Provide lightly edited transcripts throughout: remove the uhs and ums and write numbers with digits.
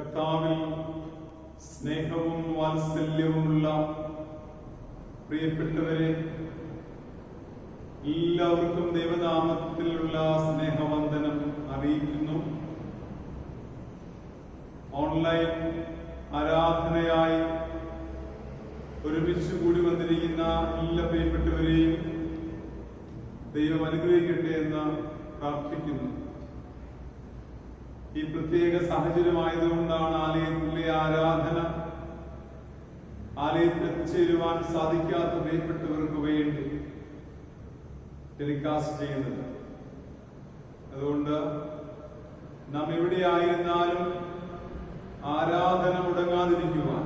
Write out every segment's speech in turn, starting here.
കർത്താവിൽ സ്നേഹവും വാത്സല്യവുമുള്ള പ്രിയപ്പെട്ടവരെ, എല്ലാവർക്കും ദൈവനാമത്തിലുള്ള സ്നേഹവന്ദനം അറിയിക്കുന്നു. ഓൺലൈൻ ആരാധനയായി ഒരുമിച്ച് കൂടി വന്നിരിക്കുന്ന എല്ലാ പ്രിയപ്പെട്ടവരെയും ദൈവം അനുഗ്രഹിക്കട്ടെ എന്ന് പ്രാർത്ഥിക്കുന്നു. ഈ പ്രത്യേക സാഹചര്യമായതുകൊണ്ടാണ് ആലയത്തിലെ ആലയത്തിൽ എത്തിച്ചേരുവാൻ സാധിക്കാത്ത പ്രിയപ്പെട്ടവർക്ക് വേണ്ടി ടെലികാസ്റ്റ് ചെയ്യുന്നത്. അതുകൊണ്ട് നാം എവിടെയായിരുന്നാലും ആരാധന മുടങ്ങാതിരിക്കുവാൻ,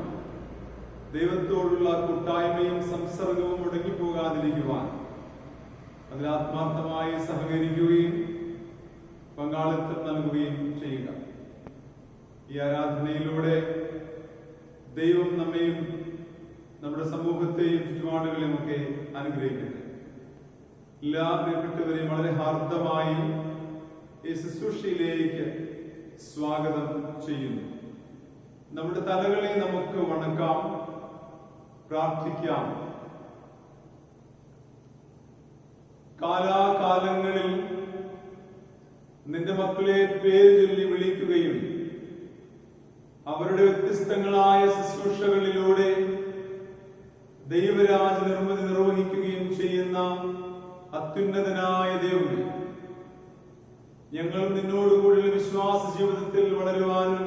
ദൈവത്തോടുള്ള കൂട്ടായ്മയും സംസർഗവും മുടങ്ങിപ്പോകാതിരിക്കുവാൻ അതിൽ ആത്മാർത്ഥമായി സഹകരിക്കുകയും പങ്കാളിത്തം നൽകുകയും ചെയ്യുക. ഈ ആരാധനയിലൂടെ ദൈവം നമ്മെയും നമ്മുടെ സമൂഹത്തെയും ചുറ്റുപാടുകളെയും ഒക്കെ അനുഗ്രഹിക്കട്ടെ. എല്ലാ പ്രിയപ്പെട്ടവരെയും വളരെ ഹാർദമായി ഈ ശുശ്രൂഷയിലേക്ക് സ്വാഗതം ചെയ്യുന്നു. നമ്മുടെ തലകളെ നമുക്ക് വണക്കാം, പ്രാർത്ഥിക്കാം. കാലാകാലങ്ങളിൽ നിന്റെ മക്കളെ പേര് ചൊല്ലി വിളിക്കുകയും അവരുടെ വ്യത്യസ്തങ്ങളായ ശുശ്രൂഷകളിലൂടെ ദൈവരാജ നിർമ്മിതി നിർവഹിക്കുകയും ചെയ്യുന്ന അത്യുന്നതനായ ദൈവമേ, ഞങ്ങൾ നിന്നോടുകൂടിയുള്ള വിശ്വാസ ജീവിതത്തിൽ വളരുവാനും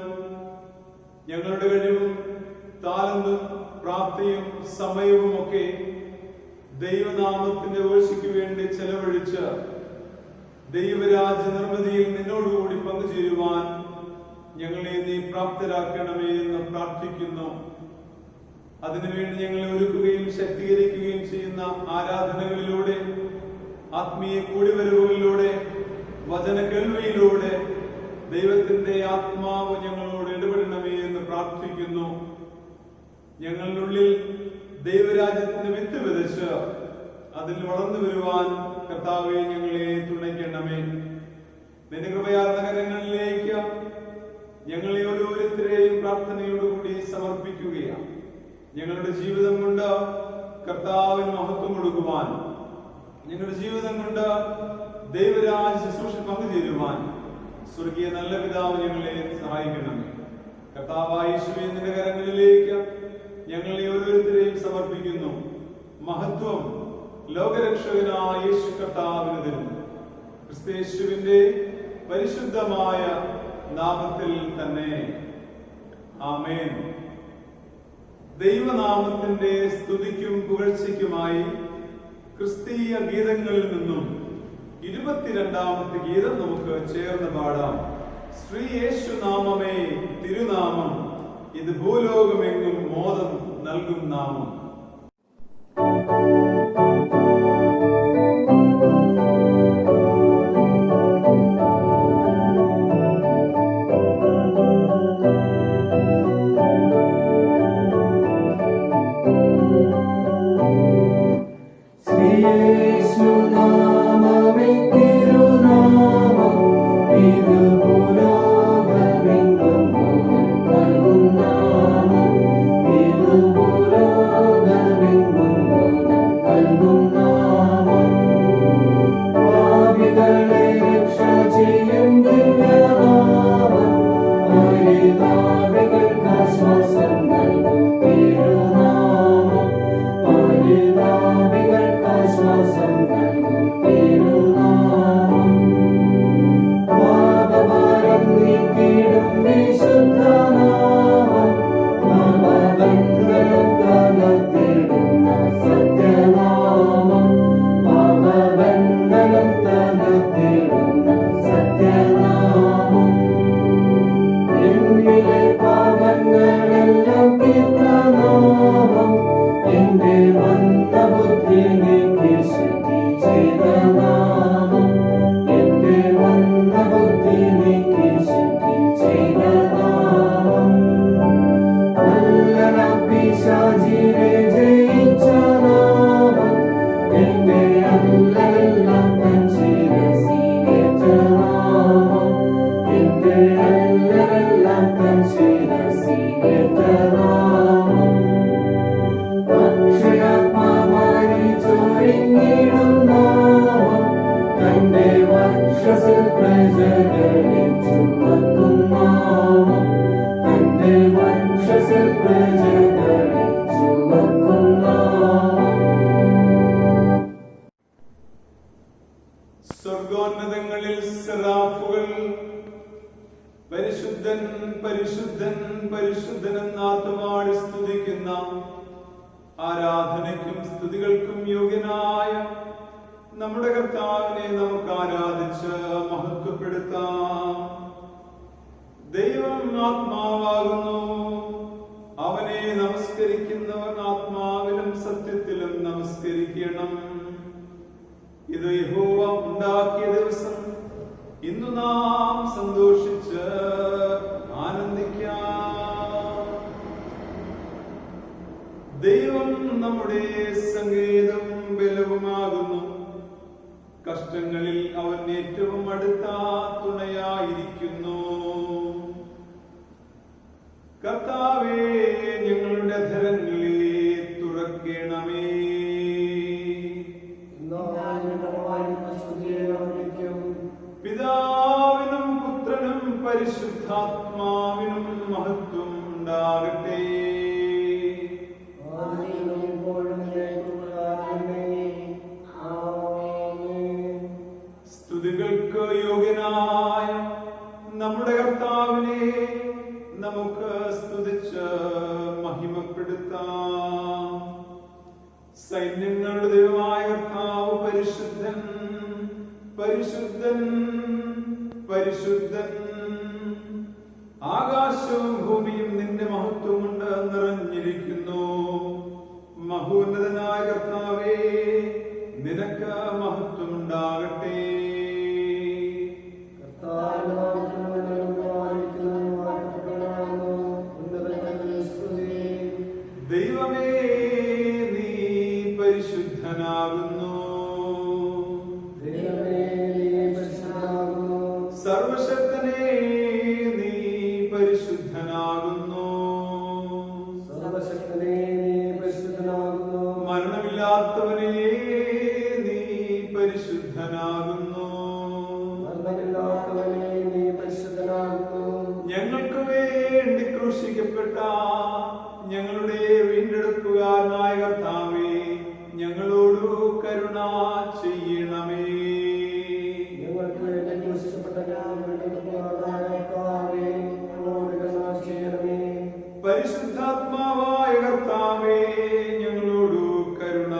ഞങ്ങളുടെ കഴിവും താലന്തും പ്രാപ്തിയും സമയവും ഒക്കെ ദൈവനാമത്തിന്റെ വീഴ്ചയ്ക്ക് വേണ്ടി ചെലവഴിച്ച് ദൈവരാജ്യ നിർമ്മിതിയിൽ നിന്നോടുകൂടി പങ്കുചേരുവാൻ ഞങ്ങളെ നീ പ്രാപ്തരാക്കണമേ എന്ന് പ്രാർത്ഥിക്കുന്നു. അതിനുവേണ്ടി ഞങ്ങളെ ഒരുക്കുകയും ശക്തീകരിക്കുകയും ചെയ്യുന്ന ആരാധനകളിലൂടെ, ആത്മീയ കൂടിവരവുകളിലൂടെ, വചന കേൾവിയിലൂടെ ദൈവത്തിന്റെ ആത്മാവ് ഞങ്ങളോട് ഇടപെടണമേ എന്ന് പ്രാർത്ഥിക്കുന്നു. ഞങ്ങളുടെ ഉള്ളിൽ ദൈവരാജ്യത്തിന്റെ വിത്ത് വിതച്ച് അതിൽ വളർന്നു വരുവാൻ കർത്താവെ ഞങ്ങളെ തുണയ്ക്കണമേ. നിന്റെ കൃപയാർന്ന കരങ്ങളിലേക്ക് ഞങ്ങളെ ഓരോരുത്തരെയും പ്രാർത്ഥനയോടുകൂടി സമർപ്പിക്കുകയാണ്. ഞങ്ങളുടെ ജീവിതം കൊണ്ട് കർത്താവിന് മഹത്വം കൊടുക്കുവാൻ, ഞങ്ങളുടെ ജീവിതം കൊണ്ട് ദൈവരാജ ശുശ്രൂഷ പങ്കുചേരുവാൻ സ്വർഗീയ നല്ല പിതാവ് ഞങ്ങളെ സഹായിക്കണമേ. കർത്താവായ യേശുവേ, നിന്റെ കരങ്ങളിലേക്ക് ഞങ്ങളെ ഓരോരുത്തരെയും സമർപ്പിക്കുന്നു. മഹത്വം ലോകരക്ഷകനായ യേശു കർത്താവിന് തരുന്നു. ക്രിസ്തയേശുവിന്റെ പരിശുദ്ധമായ നാമത്തിൽ തന്നെ ആമേൻ. ദൈവനാമത്തിന്റെ സ്തുതിക്കും പുകഴ്ചയ്ക്കുമായി ക്രിസ്തീയ ഗീതങ്ങളിൽ നിന്നും 22ാമത്തെ ഗീതം നമുക്ക് ചേർന്ന് പാടാം. ശ്രീ യേശു നാമമേ തിരുനാമം, ഇത് ഭൂലോകമെങ്ങും മോദം നൽകും നാമം. Thank you. സ്വർഗോന്നതങ്ങളിൽ സെറാഫുകൾ പരിശുദ്ധൻ പരിശുദ്ധൻ പരിശുദ്ധൻ എന്നാർത്തുപാടി സ്തുതിക്കുന്ന ആരാധനയ്ക്കും സ്തുതികൾക്കും യോഗ്യനായ നമ്മുടെ കർത്താവിനെ നമുക്ക് ആരാധിച്ച് മഹത്വപ്പെടുത്താം. ദൈവം ആത്മാവാകുന്നു. അവനെ നമസ്കരിക്കുന്നവൻ ആത്മാവിലും സത്യത്തിലും നമസ്കരിക്കണം. ഇത് യഹോവ ഉണ്ടാക്കിയ ദിവസം, ഇന്നു നാം സന്തോഷിച്ച് ആനന്ദിക്കാം. ദൈവം നമ്മുടെ സങ്കേതം ബലവുമാകുന്നു. കഷ്ടങ്ങളിൽ അവൻ ഏറ്റവും അടുത്ത തുണയായിരിക്കുന്നു. കർത്താവേ, ഞങ്ങളുടെ അധരങ്ങളെ തുറക്കണമേ. പിതാവിനും പുത്രനും പരിശുദ്ധാത്മാവിനും മഹത്വം ഉണ്ടാകട്ടെ. സ്തുതികൾക്ക് യോഗ്യനായ നമ്മുടെ കർത്താവിനെ നമുക്ക് സ്തുതിച്ച് മഹിമപ്പെടുത്താം. സൈന്യങ്ങളുടെ ദൈവമായ കർത്താവ് പരിശുദ്ധൻ പരിശുദ്ധൻ പരിശുദ്ധൻ. ആകാശവും ഭൂമിയും നിന്റെ മഹത്വം കൊണ്ട് നിറഞ്ഞിരിക്കുന്നു. മഹോന്നതനായ കർത്താവേ, നിനക്ക് മഹത്വം ഉണ്ടാകട്ടെ. ദൈവമേ, നീ പരിശുദ്ധനാകുന്നു. സർവശക്തനേ, നീ പരിശുദ്ധനാകുന്നു. മരണമില്ലാത്തവനേ, നീ പരിശുദ്ധനാകുന്നു. ഞങ്ങൾക്ക് വേണ്ടി ക്രൂശിക്കപ്പെട്ട ഞങ്ങളുടെ വീണ്ടെടുപ്പുകാരനായ കർത്താവേ, ഞങ്ങളോട് കരുണ ചെയ്യണമേ. പരിശുദ്ധാത്മാവായ കർത്താവേ, ഞങ്ങളോട് കരുണ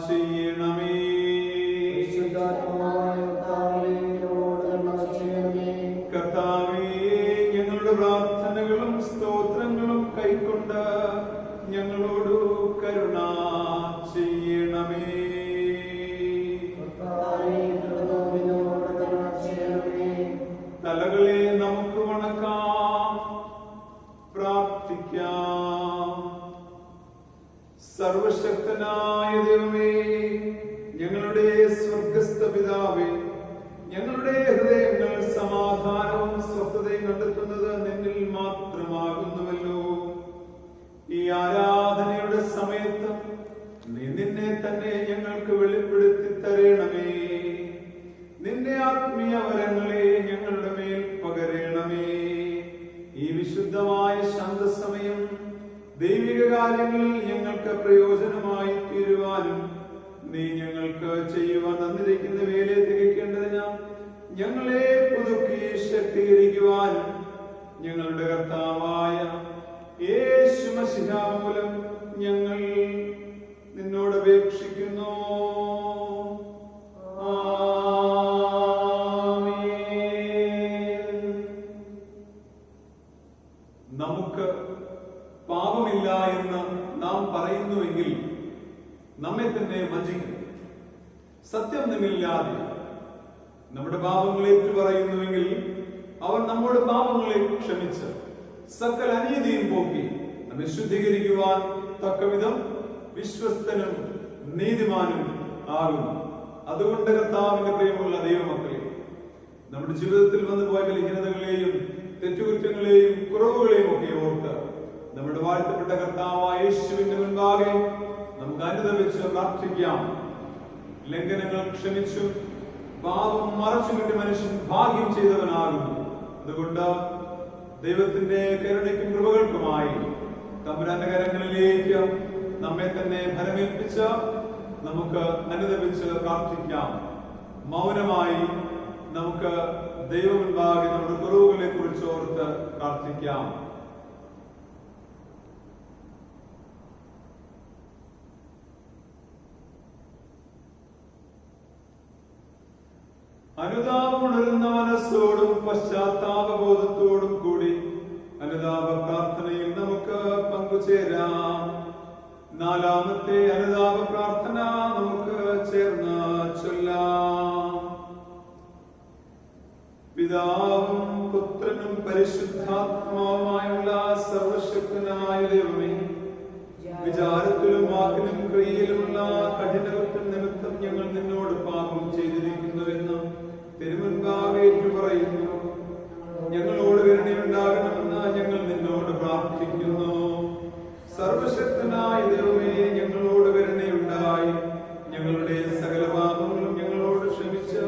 ചെയ്യണമേ. കർത്താവേ, ഞങ്ങളുടെ പ്രാർത്ഥനകളും സ്തോത്രങ്ങളും കൈക്കൊണ്ട് ഞങ്ങളോട് കരുണ ചെയ്യണമേ. തലകളെ നമുക്ക് വണക്കാം, പ്രാർത്ഥിക്കാം. സർവശക്തനായ ദൈവമേ, ഞങ്ങളുടെ സ്വർഗസ്ഥ പിതാവേ, ഞങ്ങളുടെ ഹൃദയങ്ങൾ സമാധാനവും സ്വസ്ഥതയും കണ്ടെത്തുന്നത് നിന്നിൽ മാത്രമാകുന്നുവല്ലോ. ഈ ആരാധനയുടെ സമയത്ത് നീ നിന്നെ തന്നെ ഞങ്ങൾക്ക് വെളിപ്പെടുത്തി തരണമേ. നിന്റെ ആത്മീയ വരങ്ങളെ ഞങ്ങളുടെ മേൽ പകരണമേ. ഈ വിശുദ്ധമായ ശാന്തസമയം ദൈവിക കാര്യങ്ങളിൽ ഞങ്ങൾക്ക് പ്രയോജനമായി തീരുവാനും നീ ഞങ്ങൾക്ക് ചെയ്യുവാൻ തന്നിരിക്കുന്ന വേലയെ തികയ്ക്കേണ്ടതിന് ഞങ്ങളെ പുതുക്കി ശക്തീകരിക്കുവാനും ഞങ്ങളുടെ കർത്താവായ യേശു മശിഹ മൂലം ഞങ്ങൾ നിന്നോട് അപേക്ഷിക്കുന്നു. നമുക്ക് പാപമില്ല എന്ന് നാം പറയുന്നുവെങ്കിൽ നമ്മെ തന്നെ വഞ്ചിക്കും. സത്യം നമ്മില്ലാതെ നമ്മുടെ പാപങ്ങളെ പറയുന്നുവെങ്കിൽ അവൻ നമ്മുടെ പാപങ്ങളെ ക്ഷമിച്ച് സകല അനീതിയും പോക്കി നമ്മെ ശുദ്ധീകരിക്കുവാൻ തക്കവിധം വിശ്വസ്തനും നീതിമാനും ആകുന്നു. അതുകൊണ്ട് കർത്താവിന്റെ പ്രിയമുള്ള ദൈവമക്കളെ, നമ്മുടെ ജീവിതത്തിൽ വന്നു പോയ ബലഹീനതകളെയും തെറ്റുകുറ്റങ്ങളെയും കുറവുകളെയും ഒക്കെ ഓർത്ത് നമ്മുടെ വാഴ്ത്തപ്പെട്ട കർത്താവായ യേശുവിന്റെ മുൻപാകെ നമുക്ക് അനുദപിച്ച് പ്രാർത്ഥിക്കാം. ലംഘനങ്ങൾ ക്ഷമിച്ചു പാപം മറച്ചുകിട്ടി മനുഷ്യൻ ഭാഗ്യം ചെയ്തവനാകുന്നു. അതുകൊണ്ട് ദൈവത്തിന്റെ കരുണയ്ക്കും കൃപകൾക്കുമായി തമ്പുരാന്റെ കരങ്ങളിലേക്ക് നമ്മെ തന്നെ ഫലമേൽപ്പിച്ച നമുക്ക് അനുദപിച്ച് പ്രാർത്ഥിക്കാം. മൗനമായി നമുക്ക് ദൈവം മുൻപാകെ നമ്മുടെ കുറവുകളെ കുറിച്ച് ഓർത്ത് പ്രാർത്ഥിക്കാം. അനുതാപമുണരുന്ന മനസ്സോടും പശ്ചാത്താപബോധത്തോടും കൂടി അനുതാപ പ്രാർത്ഥനയിൽ നമുക്ക് പങ്കുചേരാം. നാലാമത്തെ അനുതാപ പ്രാർത്ഥന നമുക്ക് ചേർന്ന് ചൊല്ലാം. പിതാവും പുത്രനും പരിശുദ്ധാത്മാവുമായുള്ള സർവശക്തനായ ദൈവമേ, വിചാരത്തിലും വാക്കിലും ക്രിയയിലുമുള്ള കഠിനകുറ്റം നിമിത്തം ഞങ്ങൾ നിന്നോട് പാപം ചെയ്തിരിക്കുന്നുവെന്ന് തിരുമുൻപാകെ ഏറ്റുപറയുന്നു. ഞങ്ങളോട് കരുണയുണ്ടാകണമെന്ന് ഞങ്ങൾ നിന്നോട് പ്രാർത്ഥിക്കുന്നു. സർവശക്തനായ ദൈവമേ, ഞങ്ങളോട് കരുണയുണ്ടായി ഞങ്ങളുടെ സകല പാപങ്ങളും ഞങ്ങളോട് ക്ഷമിച്ച്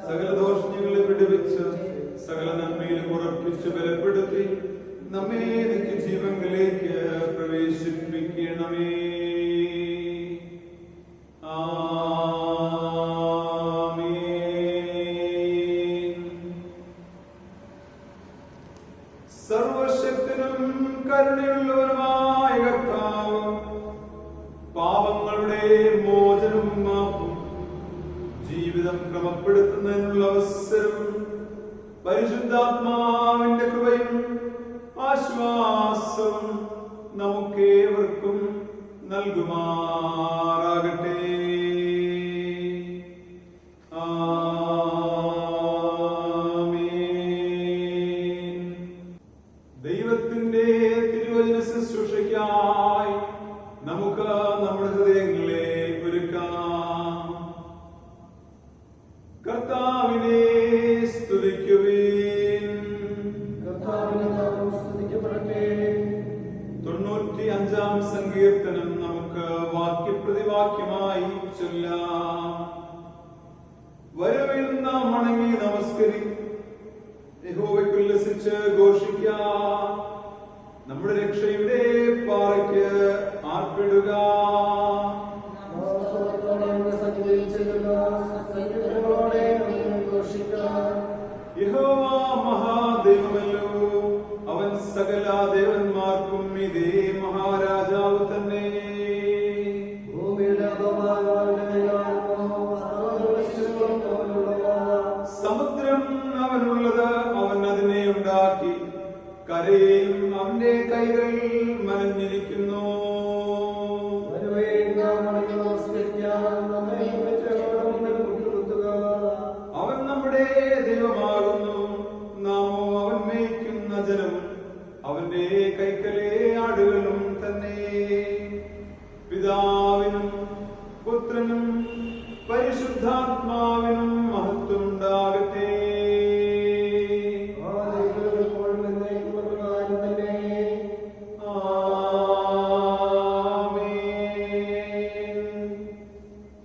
സകല ദോഷങ്ങളെ വിടുവിച്ച് സകല നന്മയിലും ഉറപ്പിച്ച് ബലപ്പെടുത്തി നമ്മെ നിത്യജീവങ്ങളിലേക്ക് പ്രവേശിപ്പിക്കണമേ. സർവശക്തനും കരുണയുള്ളവനുമായ കർത്താവ്, പാപങ്ങളുടെ മോചനവും മാപ്പും ജീവിതം ക്രമപ്പെടുത്തുന്നതിനുള്ള അവസരവും പരിശുദ്ധാത്മാവിന്റെ കൃപയും ആശ്വാസവും നമുക്കേവർക്കും നൽകുമാറാകട്ടെ. ദൈവത്തിന്റെ തിരുവചന ശുശ്രൂഷയ്ക്കായി നമുക്ക് നമ്മുടെ ഹൃദയങ്ങളെ ഒരുക്കാം. കർത്താവിനെ സ്തുതിക്കുവിൻ. 95-ാം സങ്കീർത്തനം നമുക്ക് വാക്യപ്രതിവാക്യമായി ചൊല്ലാം. വരവിൽ നാം വണങ്ങി യഹോവയ്ക്ക് ഉല്ലസിച്ച് ഘോഷിക്കാം. നമ്മുടെ രക്ഷയുടെ പാറയ്ക്ക് ആർപ്പിടുക. യഹോവ മഹാദൈവമല്ലോ, അവൻ സകല ദേവന്മാർക്കും ഇതേ മഹാരാജാവ് തന്നെ. സമുദ്രം അവനുള്ളത്, അവൻ അതിനെ ഉണ്ടാക്കി. കരയും അവന്റെ കൈകൾ മനഞ്ഞിരിക്കുന്നു. അവൻ നമ്മുടെ ദൈവമാകുന്നു, നാമോ അവൻ മേയ്ക്കുന്ന ജനം, അവന്റെ കൈക്കലെ ആടുകളും തന്നെ. പിതാവിനും പുത്രനും പരിശുദ്ധാത്മാവിനും മഹത്വം ഉണ്ടാകട്ടെ.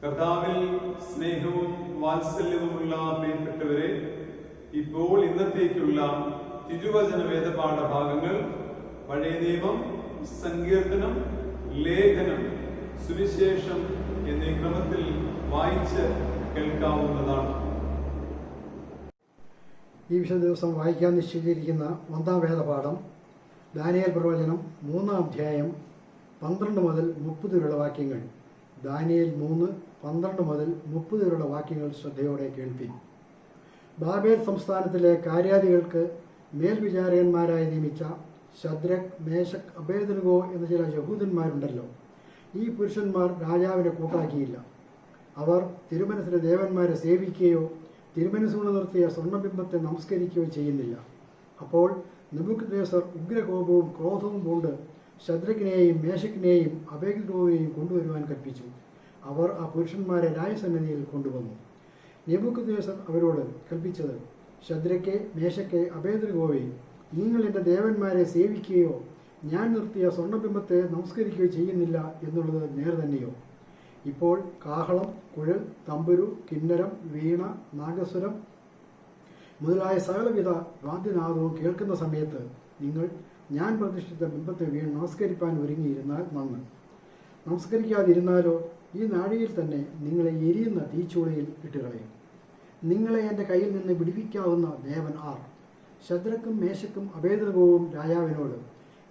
കർത്താവിൽ സ്നേഹവും വാത്സല്യവുമുള്ള പ്രിയപ്പെട്ടവരെ, ഇപ്പോൾ ഇന്നത്തേക്കുള്ള തിരുവചന വേദപാഠ ഭാഗങ്ങൾ പഴയ നിയമം, സങ്കീർത്തനം, ലേഖനം, സുവിശേഷം എന്നീ ക്രമത്തിൽ വായിച്ച് കേൾക്കാവുന്നതാണ്. ഈ വിശുദ്ധ ദിവസം വായിക്കാൻ നിശ്ചയിച്ചിരിക്കുന്ന 1-ാം വേദപാഠം ദാനിയേൽ പ്രവചനം 3-ാം അധ്യായം 12 മുതൽ 30 വരെയുള്ള വാക്യങ്ങൾ. ദാനിയേൽ 3:12 മുതൽ 30 വരെയുള്ള വാക്യങ്ങൾ ശ്രദ്ധയോടെ കേൾപ്പിക്കും. ബാബേൽ സംസ്ഥാനത്തിലെ കാര്യാദികൾക്ക് മേൽവിചാരകന്മാരായി നിയമിച്ച ശദ്രക്, മേശക്, അബേദ്നെഗോ എന്ന ചില യഹൂദന്മാരുണ്ടല്ലോ. ഈ പുരുഷന്മാർ രാജാവിനെ കൂട്ടാക്കിയില്ല. അവർ തിരുമനസ്സിലെ ദേവന്മാരെ സേവിക്കുകയോ തിരുമനസ്സുകൊണ്ട് നിർത്തിയ സ്വർണ്ണബിംബത്തെ നമസ്കരിക്കുകയോ ചെയ്യുന്നില്ല. അപ്പോൾ നെബൂഖദ്നേസർ ഉഗ്രകോപവും ക്രോധവും കൊണ്ട് ശദ്രക്കിനെയും മേശക്കിനെയും അബേദ്നെഗോയെയും കൊണ്ടുവരുവാൻ കൽപ്പിച്ചു. അവർ ആ പുരുഷന്മാരെ രാജസന്നിധിയിൽ കൊണ്ടുവന്നു. നെബൂഖദ്നേസർ അവരോട് കൽപ്പിച്ചത്, ശദ്രക്കെ, മേശക്കെ, അബേദ്നെഗോവേ, നിങ്ങൾ എൻ്റെ ദേവന്മാരെ സേവിക്കുകയോ ഞാൻ നിർത്തിയ സ്വർണ്ണബിംബത്തെ നമസ്കരിക്കുകയോ ചെയ്യുന്നില്ല എന്നുള്ളത് നേർ തന്നെയോ? ഇപ്പോൾ കാഹളം, കുഴൽ, തമ്പുരു, കിന്നരം, വീണ, നാഗസ്വരം മുതലായ സകലവിധ വാദ്യനാദവും കേൾക്കുന്ന സമയത്ത് നിങ്ങൾ ഞാൻ പ്രതിഷ്ഠിച്ച ബിംബത്തെ വീണ് നമസ്കരിപ്പാൻ ഒരുങ്ങിയിരുന്നാൽ നന്ന്. നമസ്കരിക്കാതിരുന്നാലോ ഈ നാഴികയിൽ തന്നെ നിങ്ങളെ എരിയുന്ന തീച്ചൂളയിൽ ഇട്ടുകളയും. നിങ്ങളെ എൻ്റെ കയ്യിൽ നിന്ന് വിടുവിക്കാവുന്ന ദേവൻ ആർ? ശദ്രക്കും മേശക്കും അബേദ്നെഗോവും രാജാവിനോട്,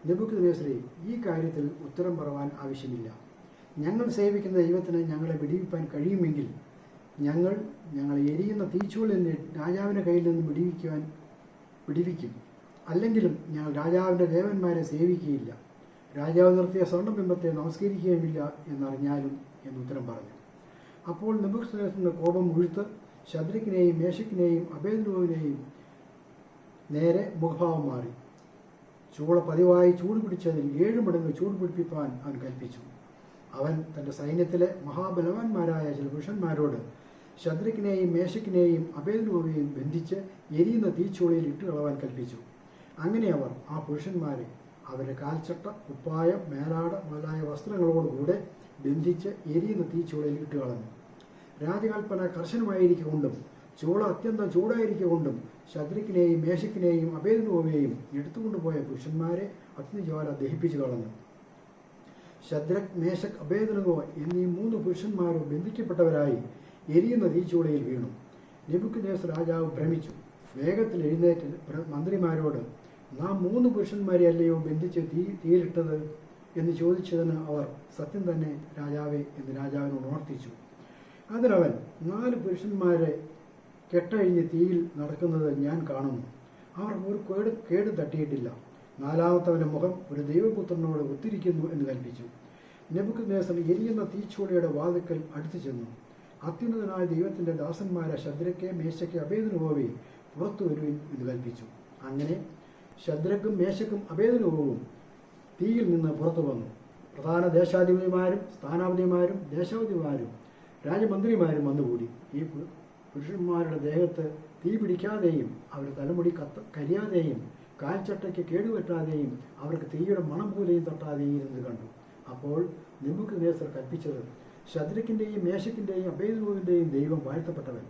നെബൂഖദ്നേസരേ, ഈ കാര്യത്തിൽ ഉത്തരം പറവാൻ ആവശ്യമില്ല. ഞങ്ങൾ സേവിക്കുന്ന ദൈവത്തിന് ഞങ്ങളെ വിടുവിപ്പാൻ കഴിയുമെങ്കിൽ ഞങ്ങളെ എരിയുന്ന തീച്ചൂളിൽ രാജാവിൻ്റെ കയ്യിൽ നിന്ന് വിടുവിക്കും. അല്ലെങ്കിലും ഞങ്ങൾ രാജാവിൻ്റെ ദേവന്മാരെ സേവിക്കുകയില്ല, രാജാവ് നിർത്തിയ സ്വർണ്ണബിംബത്തെ നമസ്കരിക്കുകയുമില്ല എന്നറിഞ്ഞാലും എന്നുത്തരം പറഞ്ഞു. അപ്പോൾ നെബൂഖദ്നേസറിന്റെ കോപം മുഴുത്ത് ശദ്രക്കിനെയും മേശക്കിനെയും അബേദ്നെഗോവിനെയും നേരെ മുഖഭാവം മാറി. ചൂള പതിവായി ചൂട് പിടിച്ചതിൽ 7 മടങ്ങ് ചൂട് പിടിപ്പിക്കാൻ അവൻ കൽപ്പിച്ചു. അവൻ തൻ്റെ സൈന്യത്തിലെ മഹാബലവാന്മാരായ ചില പുരുഷന്മാരോട് ശദ്രക്കിനെയും മേശക്കിനെയും അബേദ്നെഗോവിനെയും ബന്ധിച്ച് എരിയുന്ന തീച്ചൂളയിൽ ഇട്ടുകളവാൻ കൽപ്പിച്ചു. അങ്ങനെ അവർ ആ പുരുഷന്മാരെ അവരുടെ കാൽച്ചട്ട, കുപ്പായം, മേലാട മുതലായ വസ്ത്രങ്ങളോടുകൂടെ ബന്ധിച്ച് എരിയുന്ന തീച്ചൂളയിൽ ഇട്ടുകളഞ്ഞു. രാജകൽപ്പന കർശനമായിരിക്കൊണ്ടും ചൂള അത്യന്തം ചൂടായിരിക്കൊണ്ടും ശദ്രക്കിനെയും മേശക്കിനെയും അബേദ്നെഗോവിനെയും എടുത്തുകൊണ്ടുപോയ പുരുഷന്മാരെ അഗ്നിജ്വാല ദഹിപ്പിച്ചു കളഞ്ഞു. ശദ്രക്, മേശക്, അബേദ്നെഗോ എന്നീ 3 പുരുഷന്മാരും ബന്ധിക്കപ്പെട്ടവരായി എരിയുന്ന തീച്ചൂളയിൽ വീണു. നെബൂഖദ്നേസർ രാജാവ് ഭ്രമിച്ചു. വേഗത്തിൽ എഴുന്നേറ്റ് മന്ത്രിമാരോട്, നാം 3 പുരുഷന്മാരെ അല്ലയോ ബന്ധിച്ച് തീയിലിട്ടത് എന്ന് ചോദിച്ചതിന് അവർ, സത്യം തന്നെ രാജാവേ എന്ന് രാജാവിനോട് ഉണർത്തിച്ചു. അതിനവൻ, 4 പുരുഷന്മാരെ കെട്ടഴിഞ്ഞ് തീയിൽ നടക്കുന്നത് ഞാൻ കാണുന്നു. അവർ ഒരു കേട് തട്ടിയിട്ടില്ല. 4-മത്തവൻ്റെ മുഖം ഒരു ദൈവപുത്രനോട് ഒത്തിരിക്കുന്നു എന്ന് കൽപ്പിച്ചു. നെബൂഖദ്നേസർ എരിയുന്ന തീച്ചൂളയുടെ വാതിൽക്കൽ അടുത്തു ചെന്നു. അത്യുന്നതനായ ദൈവത്തിൻ്റെ ദാസന്മാരെ ശദ്രക്കെ, മേശയ്ക്ക്, അബേദ്നെഗോവേ പുറത്തു വരുവിൻ എന്ന് കൽപ്പിച്ചു. അങ്ങനെ ശദ്രക്കും മേശക്കും അബേദ്നെഗോവും തീയിൽ നിന്ന് പുറത്തു വന്നു. പ്രധാന ദേശാധിപതിമാരും സ്ഥാനാധിപതിമാരും ദേശാധിപതിമാരും രാജമന്ത്രിമാരും വന്നുകൂടി. ഈ പുരുഷന്മാരുടെ ദേഹത്ത് തീ പിടിക്കാതെയും അവരുടെ തലമുടി കരിയാതെയും കാൽച്ചട്ടയ്ക്ക് കേടുപറ്റാതെയും അവർക്ക് തീയുടെ മണം പോലെയും തട്ടാതെയും ഇരുന്ന് കണ്ടു. അപ്പോൾ നെബൂഖദ്നേസർ കൽപ്പിച്ചത്, ശദ്രക്കിൻ്റെയും മേശക്കിൻ്റെയും അബേദ്നെഗോവിൻ്റെയും ദൈവം വാഴ്ത്തപ്പെട്ടവൻ.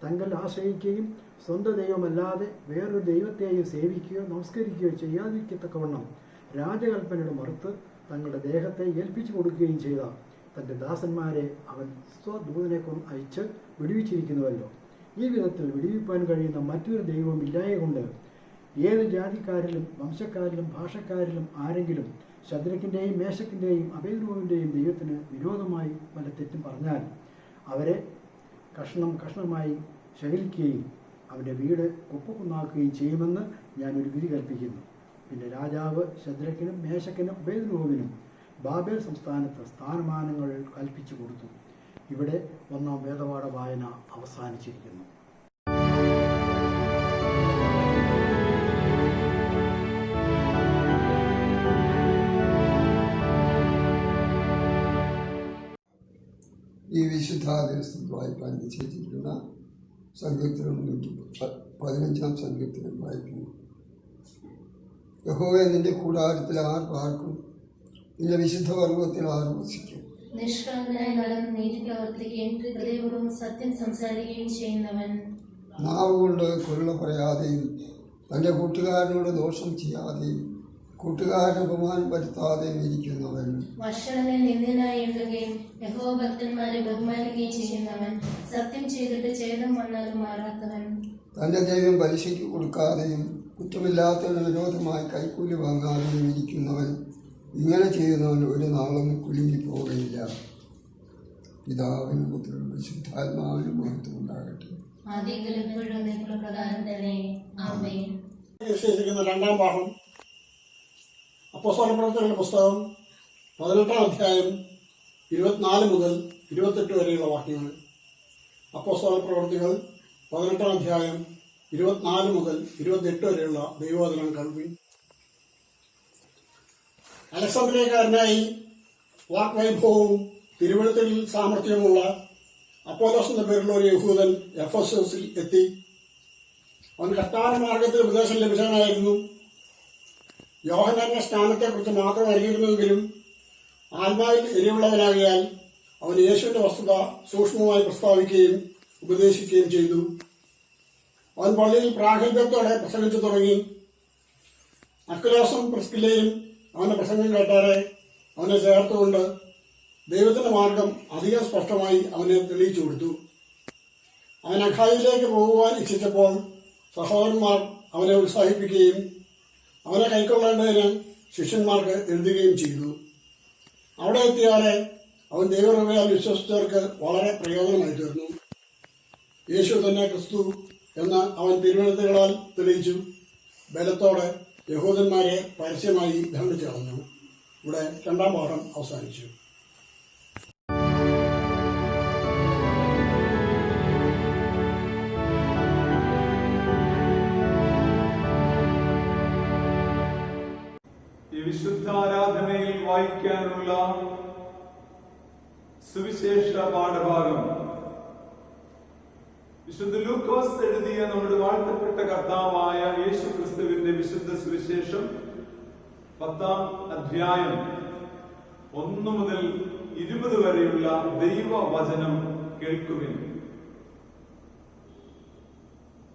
തങ്ങൾ ആശ്രയിക്കുകയും സ്വന്തം ദൈവമല്ലാതെ വേറൊരു ദൈവത്തെയും സേവിക്കുകയോ നമസ്കരിക്കുകയോ ചെയ്യാതിരിക്കത്തക്കവണ്ണം രാജകൽപ്പനയുടെ മറുത്ത് തങ്ങളുടെ ദേഹത്തെ ഏൽപ്പിച്ചു കൊടുക്കുകയും ചെയ്ത തൻ്റെ ദാസന്മാരെ അവൻ സ്വദൂതനെ അയച്ച് വിടുവിച്ചിരിക്കുന്നുവല്ലോ. ഈ വിധത്തിൽ വിടുവിപ്പാൻ കഴിയുന്ന മറ്റൊരു ദൈവവും ഇല്ലായകൊണ്ട് ഏത് ജാതിക്കാരിലും വംശക്കാരിലും ഭാഷക്കാരിലും ആരെങ്കിലും ശദ്രക്കിൻ്റെയും മേശക്കിൻ്റെയും അബേദ്നെഗോവിൻ്റെയും ദൈവത്തിന് വിരോധമായി വല്ല തെറ്റും പറഞ്ഞാൽ അവരെ കഷ്ണമായി ശേഖരിക്കുകയും അവൻ്റെ വീട് കുപ്പക്കുന്നാക്കുകയും ചെയ്യുമെന്ന് ഞാനൊരു വിധി കൽപ്പിക്കുന്നു. പിന്നെ രാജാവ് ശദ്രക്കിനും മേശക്കിനും അബേദ്നെഗോവിനും ബാബേൽ സംസ്ഥാനത്ത് സ്ഥാനമാനങ്ങൾ കൽപ്പിച്ചു കൊടുത്തു. ഇവിടെ 1-ാം വേദപാഠ വായന അവസാനിച്ചിരിക്കുന്നു. ഈ വിശുദ്ധ ദിവസം വായിപ്പാൻ നിശ്ചയിച്ചിരിക്കുന്ന സങ്കീർത്തനം 15-ാം സങ്കീർത്തനം വായിക്കുന്നു. യഹോവേ, നിന്റെ കൂടാരത്തിൽ ആർ പാർക്കും? നിന്റെ വിശുദ്ധ പർവ്വതത്തിൽ ആർ വസിക്കും? നിഷ്കളങ്കനായി നടന്ന് നീതി പ്രവർത്തിക്കുകയും ഹൃദയപൂർവ്വം സത്യം സംസാരിക്കുകയും ചെയ്യുന്നവൻ, നാവുകൊണ്ട് കൊള്ള പറയാതെയും തൻ്റെ കൂട്ടുകാരനോട് ദോഷം ചെയ്യാതെയും കൂട്ടുകാരന് അപമാനം വരുത്താതെയും ഇരിക്കുന്നവൻ, വഷളനെ നിന്ദനായി എണ്ണുകയും യഹോഭക്തന്മാരെ ബഹുമാനിക്കുകയും ചെയ്യുന്നവൻ, സത്യം ചെയ്തിട്ട് ഛേദം വന്നാലും മാറാത്തവൻ, തൻ്റെ ദൈവം പലിശയ്ക്ക് കൊടുക്കാതെയും കുറ്റമില്ലാത്തവന് വിരോധമായി കൈക്കൂലി വാങ്ങാതെയും ഇരിക്കുന്നവൻ, ഇങ്ങനെ ചെയ്യുന്നവൻ ഒരു നാളും കുലുങ്ങിപ്പോവുകയില്ല. പിതാവിനും പുത്രനും പരിശുദ്ധാത്മാവിനും മഹത്വം ഉണ്ടാകട്ടെ. ആദിയിൽ എപ്പോഴും നിങ്ങളുടെ പ്രകാരം തന്നെ. ആമേൻ. വിശേഷിക്കുന്ന 2-ാം ഭാഗം അപ്പോസ്തലപ്രവൃത്തികളുടെ പുസ്തകം 18-ാം അധ്യായം 24 മുതൽ 28 വരെയുള്ള വാക്യങ്ങൾ. അപ്പോസ്തലപ്രവൃത്തികൾ 18-ാം അധ്യായം 24 മുതൽ 28 വരെയുള്ള ദൈവവചനം കേൾപ്പിൻ. അലക്സാന്ദ്രിയക്കാരനായി വാക്വൈഭവവും തിരുവഴുത്തിൽ സാമർഥ്യവുമുള്ള അപ്പോലോസിന്റെ പേരുള്ള ഒരു യഹൂദൻ എഫെസസിൽ എത്തി. അവൻ കർത്താവിന്റെ മാർഗത്തിൽ ഉപദേശം ലഭിച്ചവനായിരുന്നു. യോഹന്നാന്റെ സ്നാനത്തെക്കുറിച്ച് മാത്രം അറിയിരുന്നുവെങ്കിലും ആത്മാവിൽ എരിവുള്ളവനാകിയാൽ അവൻ യേശുവിന്റെ വസ്തുത സൂക്ഷ്മമായി പ്രസ്താവിക്കുകയും ഉപദേശിക്കുകയും ചെയ്തു. അവൻ പള്ളിയിൽ പ്രാഗൽഭ്യത്തോടെ പ്രസംഗിച്ചു തുടങ്ങി. അക്വിലാസും പ്രിസ്കില്ലയും അവന്റെ പ്രസംഗം കേട്ടാറെ അവനെ ചേർത്തുകൊണ്ട് ദൈവത്തിന്റെ മാർഗം അധികം സ്പഷ്ടമായി അവനെ തെളിയിച്ചു കൊടുത്തു. അവൻ അഖായിലേക്ക് പോകുവാൻ ഇച്ഛിച്ചപ്പോൾ സഹോദരന്മാർ അവനെ ഉത്സാഹിപ്പിക്കുകയും അവനെ കൈക്കൊള്ളേണ്ടതിന് ശിഷ്യന്മാർക്ക് എഴുതുകയും ചെയ്തു. അവിടെ എത്തിയാലെ അവൻ ദൈവകൃപയാൽ വിശ്വസിച്ചവർക്ക് വളരെ പ്രയോജനമായി തീർന്നു. യേശു തന്നെ ക്രിസ്തു എന്ന് അവൻ തിരുവെഴുത്തുകളാൽ തെളിയിച്ചു. ബലത്തോടെ യഹൂദന്മാരെ പരസ്യമായി ദണ്ഡിച്ചു കളഞ്ഞു. ഇവിടെ 2-ാം പാഠം അവസാനിച്ചു. ഈ വിശുദ്ധാരാധനയിൽ വായിക്കാനുള്ള സുവിശേഷ പാഠഭാഗം വിശുദ്ധ ലൂക്കോസ് എഴുതിയ നമ്മുടെ വാഴ്ത്തപ്പെട്ട കർത്താവായ യേശു ക്രിസ്തുവിന്റെ വിശുദ്ധ സുവിശേഷം 10-ാം അധ്യായം 1 മുതൽ 20 വരെയുള്ള ദൈവവചനം കേൾക്കുവിൻ.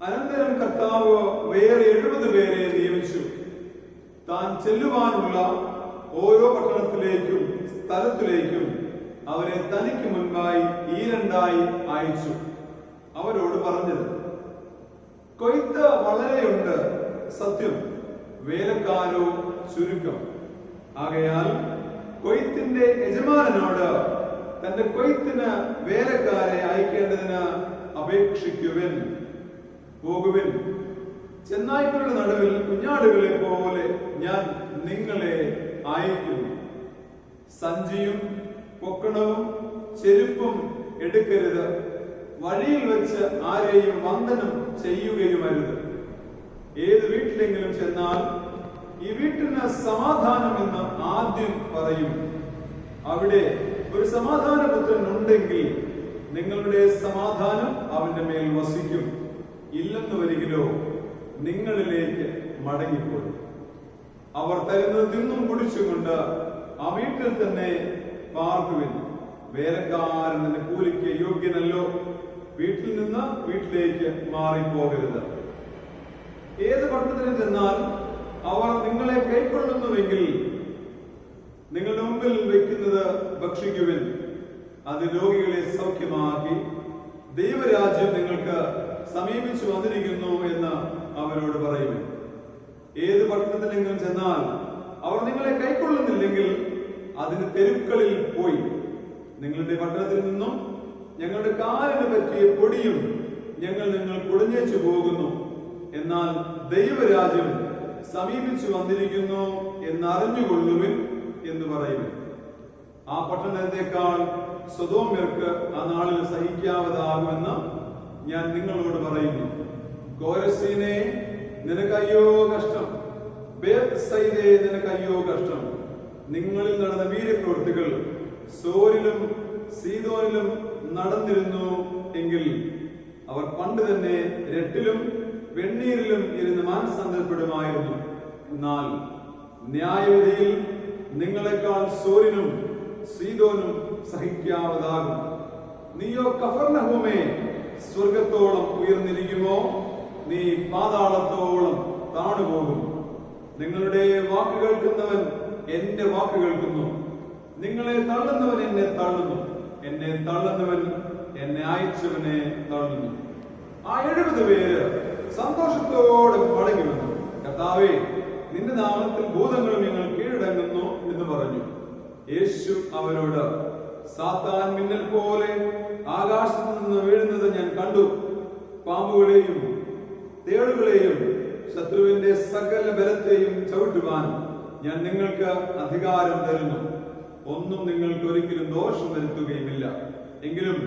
അനന്തരം കർത്താവ് വേറെ 70 പേരെ നിയമിച്ചു. താൻ ചെല്ലുവാനുള്ള ഓരോ പട്ടണത്തിലേക്കും സ്ഥലത്തിലേക്കും അവരെ തനിക്ക് മുൻപായി ഈ 2-ആയി അയച്ചു. അവരോട് പറഞ്ഞത്, കൊയ്ത്ത് വളരെയുണ്ട്, സത്യം, വേലക്കാരോ ചുരുക്കം. ആകയാൽ കൊയ്ത്തിന്റെ യജമാനനോട് തന്റെ കൊയ്ത്തിന് വേലക്കാരെ അയക്കേണ്ടതിന് അപേക്ഷിക്കുവിൻ. പോകുവിൻ, ചെന്നായ്ക്കളുടെ നടുവിൽ കുഞ്ഞാടുകളെ പോലെ ഞാൻ നിങ്ങളെ അയക്കുന്നു. സഞ്ചിയും പൊക്കണവും ചെരുപ്പും എടുക്കരുത്. വഴിയിൽ വെച്ച് ആരെയും വന്ദനം ചെയ്യുകയുമരുത്. ഏത് വീട്ടിലെങ്കിലും ചെന്നാൽ ഈ വീട്ടിന് സമാധാനമെന്ന് ആദ്യം പറയും. അവിടെ ഒരു സമാധാനപുത്രൻ ഉണ്ടെങ്കിൽ നിങ്ങളുടെ സമാധാനം അവന്റെ മേൽ വസിക്കും. ഇല്ലെന്ന് വരികിലോ നിങ്ങളിലേക്ക് മടങ്ങിപ്പോകും. അവർ തരുന്നത് തിന്നും കുടിച്ചുകൊണ്ട് ആ വീട്ടിൽ തന്നെ പാർക്കുവിൻ. വേലക്കാരൻ എന്ന കൂലിക്ക് യോഗ്യനല്ലോ. വീട്ടിൽ നിന്ന് വീട്ടിലേക്ക് മാറിപ്പോകരുത്. ഏത് പട്ടണത്തിൽ ചെന്നാൽ അവർ നിങ്ങളെ കൈക്കൊള്ളുന്നുവെങ്കിൽ നിങ്ങളുടെ മുമ്പിൽ വെക്കുന്നത് ഭക്ഷിക്കുവിൻ. അത് രോഗികളെ സൗഖ്യമാക്കി ദൈവരാജ്യം നിങ്ങൾക്ക് സമീപിച്ചു വന്നിരിക്കുന്നു എന്ന് അവരോട് പറയുവിൻ. ഏത് പട്ടണത്തിലെങ്കിലും ചെന്നാൽ അവർ നിങ്ങളെ കൈക്കൊള്ളുന്നില്ലെങ്കിൽ അതിന് തെരുക്കളിൽ പോയി നിങ്ങളുടെ പട്ടണത്തിൽ നിന്നും ഞങ്ങളുടെ കാലിന് പറ്റിയ പൊടിയും ഞങ്ങൾ നിങ്ങൾ കുടഞ്ഞേച്ചു പോകുന്നു, എന്നാൽ ദൈവരാജ്യം സമീപിച്ചു വന്നിരിക്കുന്നു എന്നറിഞ്ഞുകൊള്ളുവിൻ എന്ന് പറയുവിൻ. ആ പട്ടണത്തെക്കാൾ സൊദോമ്യർക്ക് ആ നാളിൽ സഹിക്കാവതാകുമെന്ന് ഞാൻ നിങ്ങളോട് പറയുന്നു. കോരസീനെ, നിനക്കയ്യോ കഷ്ടം! ബേത്സയിദേ, നിനക്കയ്യോ കഷ്ടം! നിങ്ങളിൽ നടന്ന വീര്യപ്രവൃത്തികൾ സോരിലും സീദോനിലും നടന്നിരുന്നു എങ്കിൽ അവർ പണ്ട് തന്നെ രട്ടിലും വെണ്ണീരിലും ഇരുന്ന് മാനസാന്തരപ്പെടുമായിരുന്നു. എന്നാൽ ന്യായവിധിയിൽ നിങ്ങളെക്കാൾ സോരിനും സീദോനും സഹിക്കാവതാകും. നീയോ കഫർനഹൂമേ, സ്വർഗത്തോളം ഉയർന്നിരിക്കുമോ? നീ പാതാളത്തോളം താണുപോകും. നിങ്ങളുടെ വാക്ക് കേൾക്കുന്നവൻ എന്റെ വാക്ക് കേൾക്കുന്നു. നിങ്ങളെ തള്ളുന്നവൻ എന്നെ തള്ളുന്നു. എന്നെ തള്ളുന്നവൻ എന്നെ അയച്ചവനെ തള്ളുന്നു. ആ 70 പേര് സന്തോഷത്തോടെ മടങ്ങി വന്നു. കർത്താവേ, നിന്റെ നാമത്തിൽ ഭൂതങ്ങളും ഞങ്ങൾ കീഴടങ്ങുന്നു എന്ന് പറഞ്ഞു. യേശു അവരോട്, സാത്താൻ മിന്നൽ പോലെ ആകാശത്ത് നിന്ന് വീഴുന്നത് ഞാൻ കണ്ടു. പാമ്പുകളെയും തേളുകളെയും ശത്രുവിന്റെ സകല ബലത്തെയും ചവിട്ടുവാൻ ഞാൻ നിങ്ങൾക്ക് അധികാരം തരുന്നു. ഒന്നും നിങ്ങൾക്ക് ഒരിക്കലും ദോഷം വരുത്തുകയുമില്ല. എങ്കിലും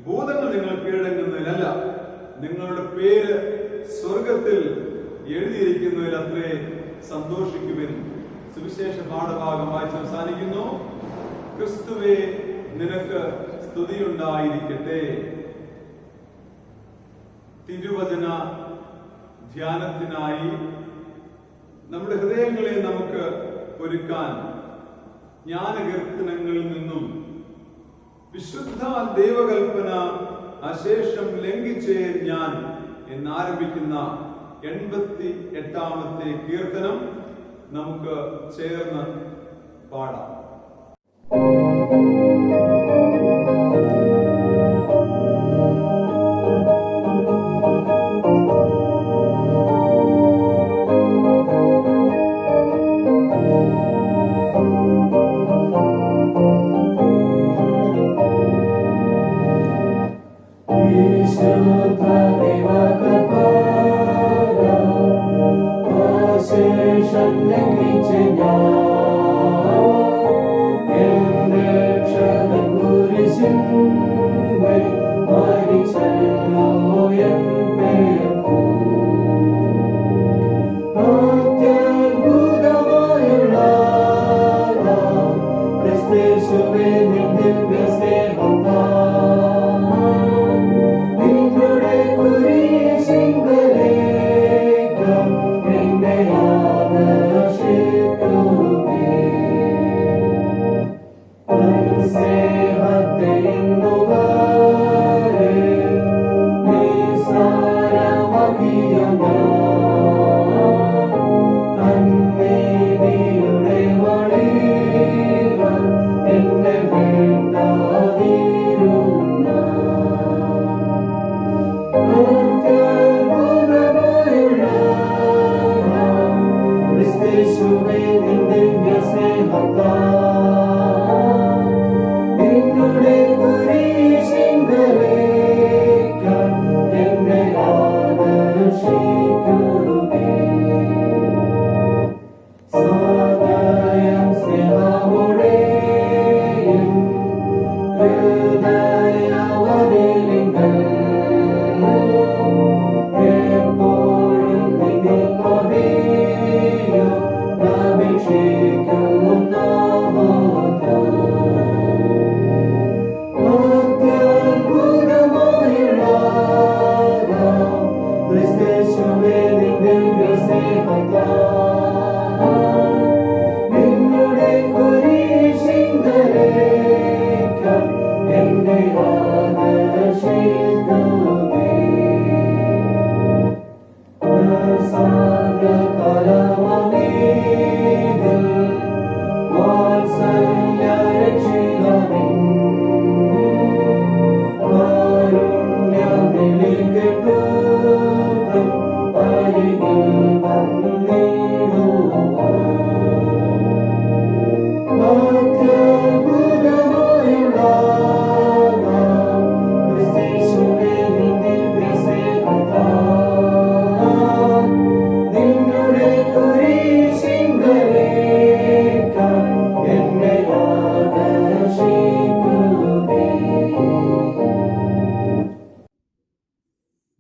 ഭൂതങ്ങൾ നിങ്ങൾ കീഴടങ്ങുന്നതിനല്ല, നിങ്ങളുടെ പേര് സ്വർഗത്തിൽ എഴുതിയിരിക്കുന്നതിൽ അത്രേ സന്തോഷിക്കുവിൻ. സുവിശേഷ പാഠഭാഗം വായിച്ച് അവസാനിക്കുന്നു. ക്രിസ്തുവേ, നിനക്ക് സ്തുതിയുണ്ടായിരിക്കട്ടെ. തിരുവചന ധ്യാനത്തിനായി നമ്മുടെ ഹൃദയങ്ങളെ നമുക്ക് ഒരുക്കാൻ ജ്ഞാനകീർത്തനങ്ങളിൽ നിന്നും വിശുദ്ധ ദൈവകൽപ്പന അശേഷം ലംഘിച്ചേ ഞാൻ എന്നാരംഭിക്കുന്ന 88-ാമത്തെ കീർത്തനം നമുക്ക് ചേർന്ന് പാടാം.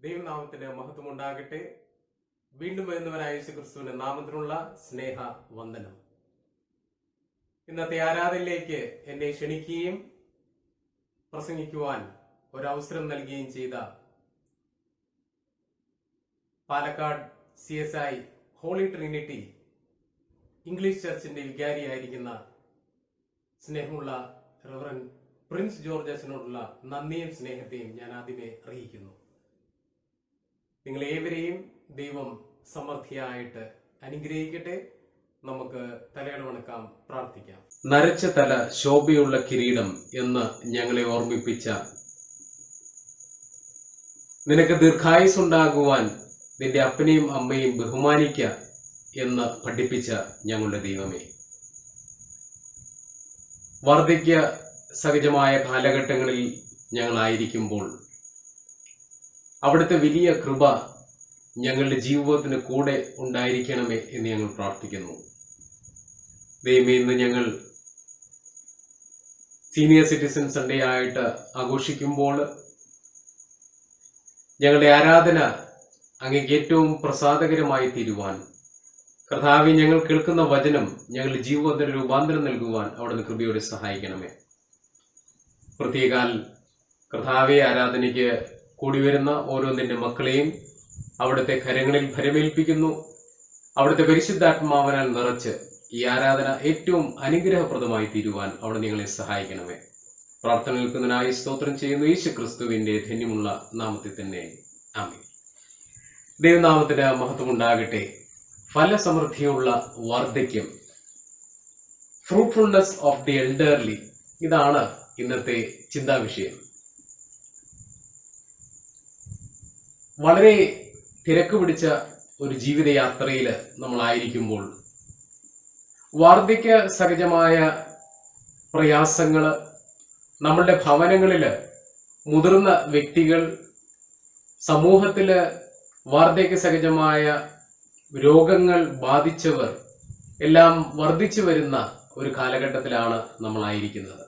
ദൈവനാമത്തിന് മഹത്വമുണ്ടാകട്ടെ. വീണ്ടും വരുന്നവനായ യേശുക്രിസ്തുവിന്റെ നാമത്തിലുള്ള സ്നേഹ വന്ദനം. ഇന്നത്തെ ആരാധനയിലേക്ക് എന്നെ ക്ഷണിക്കുകയും പ്രസംഗിക്കുവാൻ ഒരവസരം നൽകുകയും ചെയ്ത Palakkad CSI holy Trinity English ചർച്ചിന്റെ വികാരിയായിരിക്കുന്ന സ്നേഹമുള്ള റവറൻ പ്രിൻസ് ജോർജ് അച്ഛനോടുള്ള നന്ദിയും സ്നേഹത്തെയും ഞാൻ ആദ്യമേ അറിയിക്കുന്നു. നിങ്ങളേവരെയും ദൈവം സമൃദ്ധിയായിട്ട് അനുഗ്രഹിക്കട്ടെ. നമുക്ക് തലയുടെ വണക്കാം, പ്രാർത്ഥിക്കാം. നരച്ച തല ശോഭയുള്ള കിരീടം എന്ന് ഞങ്ങളെ ഓർമ്മിപ്പിച്ച, നിനക്ക് ദീർഘായുസ്സുണ്ടാകുവാൻ നിന്റെ അപ്പനെയും അമ്മയും ബഹുമാനിക്ക എന്ന് പഠിപ്പിച്ച ഞങ്ങളുടെ ദൈവമേ, വാർദ്ധക്യ സഹജമായ കാലഘട്ടങ്ങളിൽ ഞങ്ങളായിരിക്കുമ്പോൾ അവിടുത്തെ വലിയ കൃപ ഞങ്ങളുടെ ജീവിതത്തിന് കൂടെ ഉണ്ടായിരിക്കണമേ എന്ന് ഞങ്ങൾ പ്രാർത്ഥിക്കുന്നു. ദൈവമേ, ഇന്ന് ഞങ്ങൾ സീനിയർ സിറ്റിസൺ സൺഡേ ആയിട്ട് ആഘോഷിക്കുമ്പോൾ ഞങ്ങളുടെ ആരാധന അങ്ങേക്ക് ഏറ്റവും പ്രസാദകരമായി തീരുവാൻ, കർത്താവേ, ഞങ്ങൾ കേൾക്കുന്ന വചനം ഞങ്ങളുടെ ജീവിതത്തിന് രൂപാന്തരം നൽകുവാൻ അവിടുന്ന് കൃപയോടെ സഹായിക്കണമേ. പ്രത്യേകാൽ കർത്താവെ, ആരാധനയ്ക്ക് കൂടി വരുന്ന ഓരോ നിന്റെ മക്കളെയും അവിടുത്തെ കരങ്ങളിൽ ഭരമേൽപ്പിക്കുന്നു. അവിടുത്തെ പരിശുദ്ധാത്മാവിനാൽ നിറച്ച് ഈ ആരാധന ഏറ്റവും അനുഗ്രഹപ്രദമായി തീരുവാൻ അവിടെ നിങ്ങളെ സഹായിക്കണമേ. പ്രാർത്ഥന നിൽക്കുന്നതിനായി സ്തോത്രം ചെയ്യുന്നു യേശു ക്രിസ്തുവിന്റെ ധന്യമുള്ള നാമത്തിൽ തന്നെ. ആമേൻ. ദൈവനാമത്തിന് മഹത്വം ഉണ്ടാകട്ടെ. ഫലസമൃദ്ധിയുള്ള വാർദ്ധക്യം, ഫ്രൂട്ട്ഫുൾനെസ് ഓഫ് ദി എൽഡർലി, ഇതാണ് ഇന്നത്തെ ചിന്താവിഷയം. വളരെ തിരക്ക് പിടിച്ച ഒരു ജീവിതയാത്രയിൽ നമ്മളായിരിക്കുമ്പോൾ വാർദ്ധക്യ സഹജമായ പ്രയാസങ്ങൾ, നമ്മളുടെ ഭവനങ്ങളിൽ മുതിർന്ന വ്യക്തികൾ, സമൂഹത്തിൽ വാർദ്ധക്യ സഹജമായ രോഗങ്ങൾ ബാധിച്ചവർ എല്ലാം വർദ്ധിച്ചു വരുന്ന ഒരു കാലഘട്ടത്തിലാണ് നമ്മളായിരിക്കുന്നത്.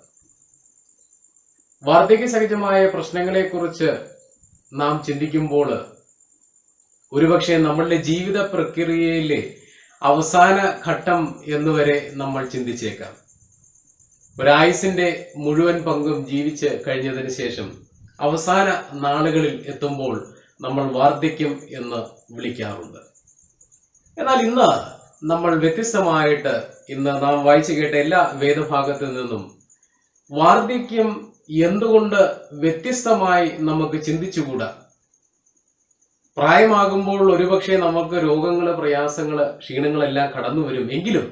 വാർദ്ധക്യ സഹജമായ പ്രശ്നങ്ങളെക്കുറിച്ച് നാം ചിന്തിക്കുമ്പോൾ ഒരുപക്ഷെ നമ്മളുടെ ജീവിത പ്രക്രിയയിലെ അവസാന ഘട്ടം എന്നുവരെ നമ്മൾ ചിന്തിച്ചേക്കാം. ഒരായുസിന്റെ മുഴുവൻ പങ്കും ജീവിച്ച് കഴിഞ്ഞതിന് ശേഷം അവസാന നാളുകളിൽ എത്തുമ്പോൾ നമ്മൾ വാർദ്ധക്യം എന്ന് വിളിക്കാറുണ്ട്. എന്നാൽ ഇന്ന് നമ്മൾ വ്യത്യസ്തമായിട്ട് ഇന്ന് നാം വായിച്ചു കേട്ട എല്ലാ വേദഭാഗത്തു നിന്നും വാർദ്ധക്യം എന്തുകൊണ്ട് വ്യത്യസ്തമായി നമുക്ക് ചിന്തിച്ചുകൂടാ? പ്രായമാകുമ്പോൾ ഒരുപക്ഷെ നമുക്ക് രോഗങ്ങള്, പ്രയാസങ്ങള്, ക്ഷീണങ്ങളെല്ലാം കടന്നു വരും. എങ്കിലും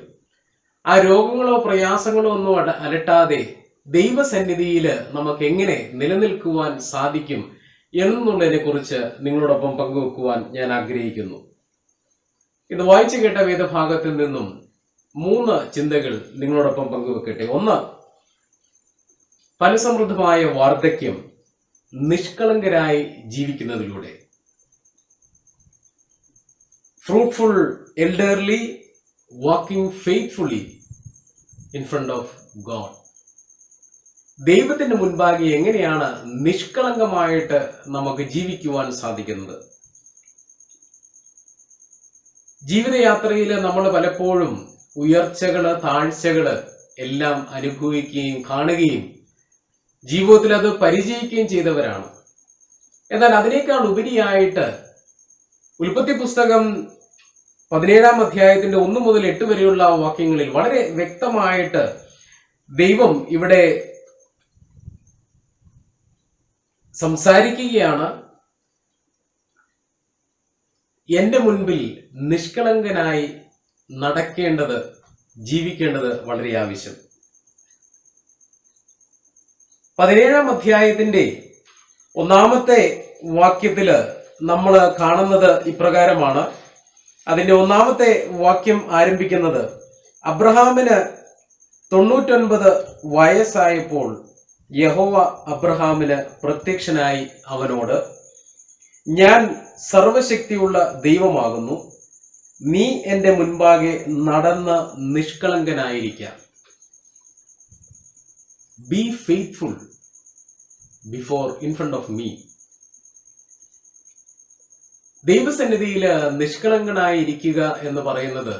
ആ രോഗങ്ങളോ പ്രയാസങ്ങളോ ഒന്നും അലട്ടാതെ ദൈവസന്നിധിയിൽ നമുക്ക് എങ്ങനെ നിലനിൽക്കുവാൻ സാധിക്കും എന്നുള്ളതിനെ കുറിച്ച് നിങ്ങളോടൊപ്പം പങ്കുവെക്കുവാൻ ഞാൻ ആഗ്രഹിക്കുന്നു. ഇത് വായിച്ചു കേട്ട വേദഭാഗത്തിൽ നിന്നും 3 ചിന്തകൾ നിങ്ങളോടൊപ്പം പങ്കുവെക്കട്ടെ. 1, ഫലസമൃദ്ധമായ വാർദ്ധക്യം നിഷ്കളങ്കരായി ജീവിക്കുന്നതിലൂടെ. Fruitful elderly walking faithfully in front of God. ദൈവത്തിന്റെ മുൻപാകെ എങ്ങനെയാണ് നിഷ്കളങ്കമായിട്ട് നമുക്ക് ജീവിക്കുവാൻ സാധിക്കുന്നത്? ജീവിതയാത്രയിൽ നമ്മൾ പലപ്പോഴും ഉയർച്ചകള്, താഴ്ചകള് എല്ലാം അനുഭവിക്കുകയും കാണുകയും ജീവിതത്തിൽ അത് പരിചയിക്കുകയും ചെയ്തവരാണ്. എന്നാൽ അതിനേക്കാൾ ഉപരിയായിട്ട് ഉൽപ്പത്തി പുസ്തകം 17-ാം അധ്യായത്തിന്റെ 1 മുതൽ 8 വരെയുള്ള വാക്യങ്ങളിൽ വളരെ വ്യക്തമായിട്ട് ദൈവം ഇവിടെ സംസാരിക്കുകയാണ്. എന്റെ മുൻപിൽ നിഷ്കളങ്കനായി നടക്കേണ്ടത്, ജീവിക്കേണ്ടത് വളരെ ആവശ്യം. 17-ാം അധ്യായത്തിന്റെ 1-ാമത്തെ വാക്യത്തില് നമ്മൾ കാണുന്നത് ഇപ്രകാരമാണ്. അതിന്റെ 1-ാമത്തെ വാക്യം ആരംഭിക്കുന്നത്, അബ്രഹാമിന് 99 വയസ്സായപ്പോൾ യഹോവ അബ്രഹാമിന് പ്രത്യക്ഷനായി അവനോട്, ഞാൻ സർവശക്തിയുള്ള ദൈവമാകുന്നു, നീ എന്റെ മുൻപാകെ നടന്ന് നിഷ്കളങ്കനായിരിക്കാം. Be faithful before in front of me. ദൈവസന്നിധിയിൽ നിഷ്കളങ്കനായിരിക്കുക എന്ന് പറയുന്നത്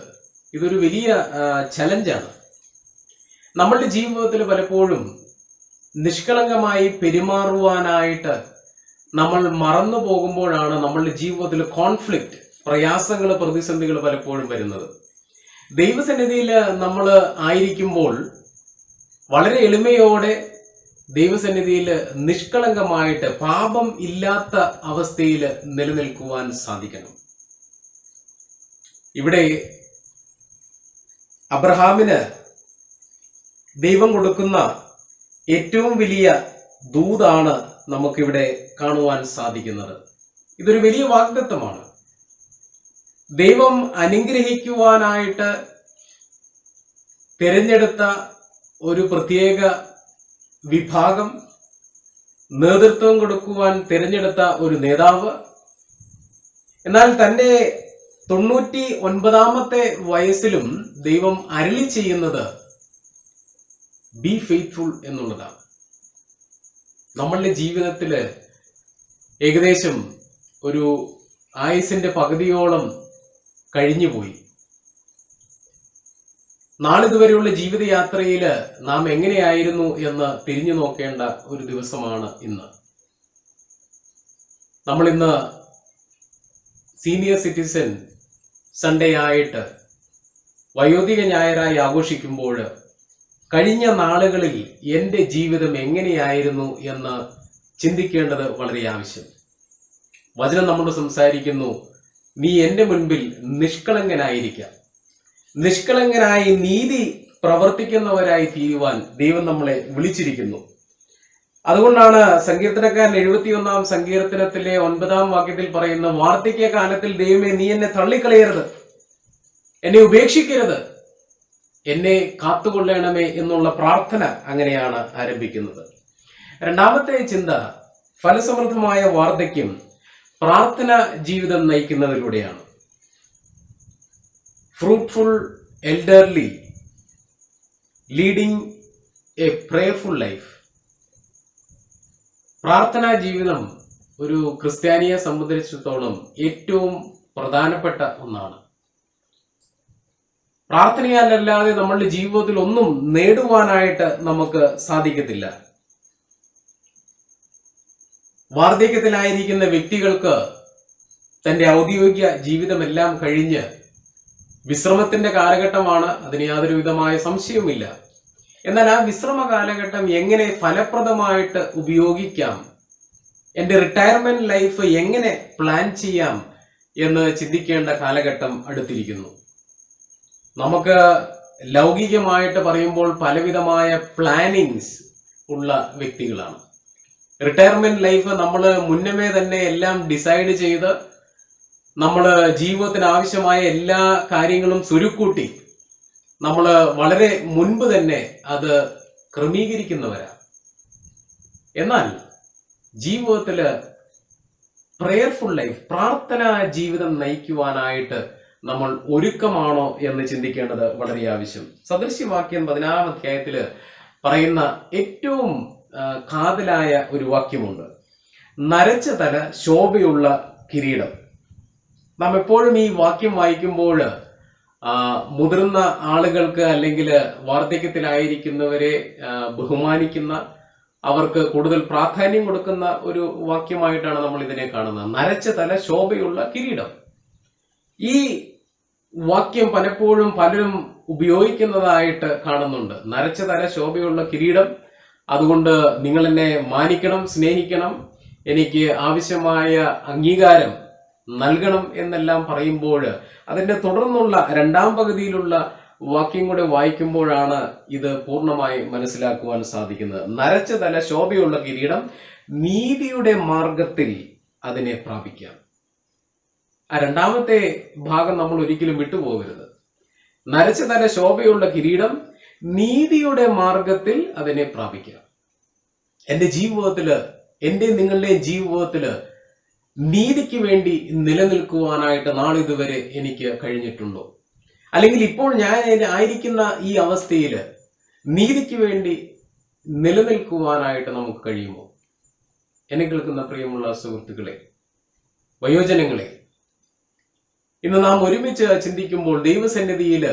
ഇതൊരു വലിയ ചലഞ്ചാണ്. നമ്മളുടെ ജീവിതത്തിൽ പലപ്പോഴും നിഷ്കളങ്കമായി പെരുമാറുവാനായിട്ട് നമ്മൾ മറന്നു പോകുമ്പോഴാണ് നമ്മളുടെ ജീവിതത്തിൽ കോൺഫ്ലിക്റ്റ്, പ്രയാസങ്ങൾ, പ്രതിസന്ധികൾ പലപ്പോഴും വരുന്നത്. ദൈവസന്നിധിയിൽ നമ്മൾ ആയിരിക്കുമ്പോൾ വളരെ എളിമയോടെ ദൈവസന്നിധിയിൽ നിഷ്കളങ്കമായിട്ട് പാപം ഇല്ലാത്ത അവസ്ഥയിൽ നിലനിൽക്കുവാൻ സാധിക്കണം. ഇവിടെ അബ്രഹാമിന് ദൈവം കൊടുക്കുന്ന ഏറ്റവും വലിയ ദൂതാണ് നമുക്കിവിടെ കാണുവാൻ സാധിക്കുന്നത്. ഇതൊരു വലിയ വാഗ്ദത്തമാണ്. ദൈവം അനുഗ്രഹിക്കുവാനായിട്ട് തിരഞ്ഞെടുത്ത ഒരു പ്രത്യേക വിഭാഗം, നേതൃത്വം കൊടുക്കുവാൻ തിരഞ്ഞെടുത്ത ഒരു നേതാവ്, എന്നാൽ തന്റെ 99-ാമത്തെ വയസ്സിലും ദൈവം അരുളി ചെയ്യുന്നത് ബി ഫെയ്ത്ത്ഫുൾ എന്നുള്ളതാണ്. നമ്മളുടെ ജീവിതത്തില് ഏകദേശം ഒരു ആയുസിന്റെ പകുതിയോളം കഴിഞ്ഞുപോയി. നാളിതുവരെയുള്ള ജീവിതയാത്രയിൽ നാം എങ്ങനെയായിരുന്നു എന്ന് തിരിഞ്ഞു നോക്കേണ്ട ഒരു ദിവസമാണ് ഇന്ന്. നമ്മളിന്ന് സീനിയർ സിറ്റിസൺ സൺഡേ ആയിട്ട് വയോധിക ഞായറായി ആഘോഷിക്കുമ്പോൾ കഴിഞ്ഞ നാളുകളിൽ എൻ്റെ ജീവിതം എങ്ങനെയായിരുന്നു എന്ന് ചിന്തിക്കേണ്ടത് വളരെ ആവശ്യം. വചനം നമ്മോട് സംസാരിക്കുന്നു, നീ എൻ്റെ മുൻപിൽ നിഷ്കളങ്കനായിരിക്കാം. നിഷ്കളങ്കനായി നീതി പ്രവർത്തിക്കുന്നവരായി തീരുവാൻ ദൈവം നമ്മളെ വിളിച്ചിരിക്കുന്നു. അതുകൊണ്ടാണ് സങ്കീർത്തനക്കാരൻ 71 സങ്കീർത്തനത്തിലെ 9 വാക്യത്തിൽ പറയുന്ന, വാർദ്ധക്യ കാലത്തിൽ ദൈവമേ നീ എന്നെ തള്ളിക്കളയരുത്, എന്നെ ഉപേക്ഷിക്കരുത്, എന്നെ കാത്തുകൊള്ളണമേ എന്നുള്ള പ്രാർത്ഥന അങ്ങനെയാണ് ആരംഭിക്കുന്നത്. രണ്ടാമത്തെ ചിന്ത, ഫലസമൃദ്ധമായ വാർദ്ധക്യം പ്രാർത്ഥന ജീവിതം നയിക്കുന്നതിലൂടെയാണ്. Fruitful elderly leading a prayerful life. പ്രാർത്ഥനാ ജീവിതം ഒരു ക്രിസ്ത്യാനിയെ സംബന്ധിച്ചിടത്തോളം ഏറ്റവും പ്രധാനപ്പെട്ട ഒന്നാണ്. പ്രാർത്ഥനയാലല്ലാതെ നമ്മളുടെ ജീവിതത്തിൽ ഒന്നും നേടുവാനായിട്ട് നമുക്ക് സാധിക്കത്തില്ല. വാർദ്ധക്യത്തിലായിരിക്കുന്ന വ്യക്തികൾക്ക് തന്റെ ഔദ്യോഗിക ജീവിതമെല്ലാം കഴിഞ്ഞ് വിശ്രമത്തിന്റെ കാലഘട്ടമാണ്, അതിന് യാതൊരു വിധമായ സംശയവുമില്ല. എന്നാൽ ആ വിശ്രമ കാലഘട്ടം എങ്ങനെ ഫലപ്രദമായിട്ട് ഉപയോഗിക്കാം, എൻ്റെ റിട്ടയർമെന്റ് ലൈഫ് എങ്ങനെ പ്ലാൻ ചെയ്യാം എന്ന് ചിന്തിക്കേണ്ട കാലഘട്ടം അടുത്തിരിക്കുന്നു. നമുക്ക് ലൗകികമായിട്ട് പറയുമ്പോൾ പലവിധമായ പ്ലാനിങ്സ് ഉള്ള വ്യക്തികളാണ്. റിട്ടയർമെന്റ് ലൈഫ് നമ്മൾ മുന്നമേ തന്നെ എല്ലാം ഡിസൈഡ് ചെയ്ത് നമ്മൾ ജീവിതത്തിന് ആവശ്യമായ എല്ലാ കാര്യങ്ങളും സ്വരുക്കൂട്ടി നമ്മൾ വളരെ മുൻപ് തന്നെ അത് ക്രമീകരിക്കുന്നവരാണ്. എന്നാൽ ജീവിതത്തില് പ്രേയർഫുൾ ലൈഫ്, പ്രാർത്ഥനാ ജീവിതം നയിക്കുവാനായിട്ട് നമ്മൾ ഒരുക്കമാണോ എന്ന് ചിന്തിക്കേണ്ടത് വളരെ ആവശ്യം. സദൃശ്യവാക്യം 16 അധ്യായത്തില് പറയുന്ന ഏറ്റവും കാതലായ ഒരു വാക്യമുണ്ട്, നരച്ച തല ശോഭയുള്ള കിരീടം. നാം എപ്പോഴും ഈ വാക്യം വായിക്കുമ്പോൾ മുതിർന്ന ആളുകൾക്ക് അല്ലെങ്കിൽ വാർദ്ധക്യത്തിലായിരിക്കുന്നവരെ ബഹുമാനിക്കുന്ന, അവർക്ക് കൂടുതൽ പ്രാധാന്യം കൊടുക്കുന്ന ഒരു വാക്യമായിട്ടാണ് നമ്മൾ ഇതിനെ കാണുന്നത്. നരച്ച തല ശോഭയുള്ള കിരീടം. ഈ വാക്യം പലരും ഉപയോഗിക്കുന്നതായിട്ട് കാണുന്നുണ്ട്. നരച്ച തല ശോഭയുള്ള കിരീടം, അതുകൊണ്ട് നിങ്ങൾ എന്നെ മാനിക്കണം, സ്നേഹിക്കണം, എനിക്ക് ആവശ്യമായ അംഗീകാരം നൽകണം എന്നെല്ലാം പറയുമ്പോൾ അതിന്റെ തുടർന്നുള്ള രണ്ടാം പകുതിയിലുള്ള വാക്യം കൂടെ വായിക്കുമ്പോഴാണ് ഇത് പൂർണ്ണമായി മനസ്സിലാക്കുവാൻ സാധിക്കുന്നത്. നരച്ച തല ശോഭയുള്ള കിരീടം, നീതിയുടെ മാർഗത്തിൽ അതിനെ പ്രാപിക്കാം. ആ രണ്ടാമത്തെ ഭാഗം നമ്മൾ ഒരിക്കലും വിട്ടുപോകരുത്. നരച്ച തല ശോഭയുള്ള കിരീടം, നീതിയുടെ മാർഗത്തിൽ അതിനെ പ്രാപിക്കാം. എൻ്റെ ജീവിതത്തില്, എൻ്റെ നിങ്ങളുടെ ജീവിതത്തില് നീതിക്ക് വേണ്ടി നിലനിൽക്കുവാനായിട്ട് നാളിതുവരെ എനിക്ക് കഴിഞ്ഞിട്ടുണ്ടോ? അല്ലെങ്കിൽ ഇപ്പോൾ ഞാൻ ആയിരിക്കുന്ന ഈ അവസ്ഥയിൽ നീതിക്ക് വേണ്ടി നിലനിൽക്കുവാനായിട്ട് നമുക്ക് കഴിയുമോ? എന്നെ കേൾക്കുന്ന പ്രിയമുള്ള സുഹൃത്തുക്കളെ, വയോജനങ്ങളെ, ഇന്ന് നാം ഒരുമിച്ച് ചിന്തിക്കുമ്പോൾ ദൈവസന്നിധിയിൽ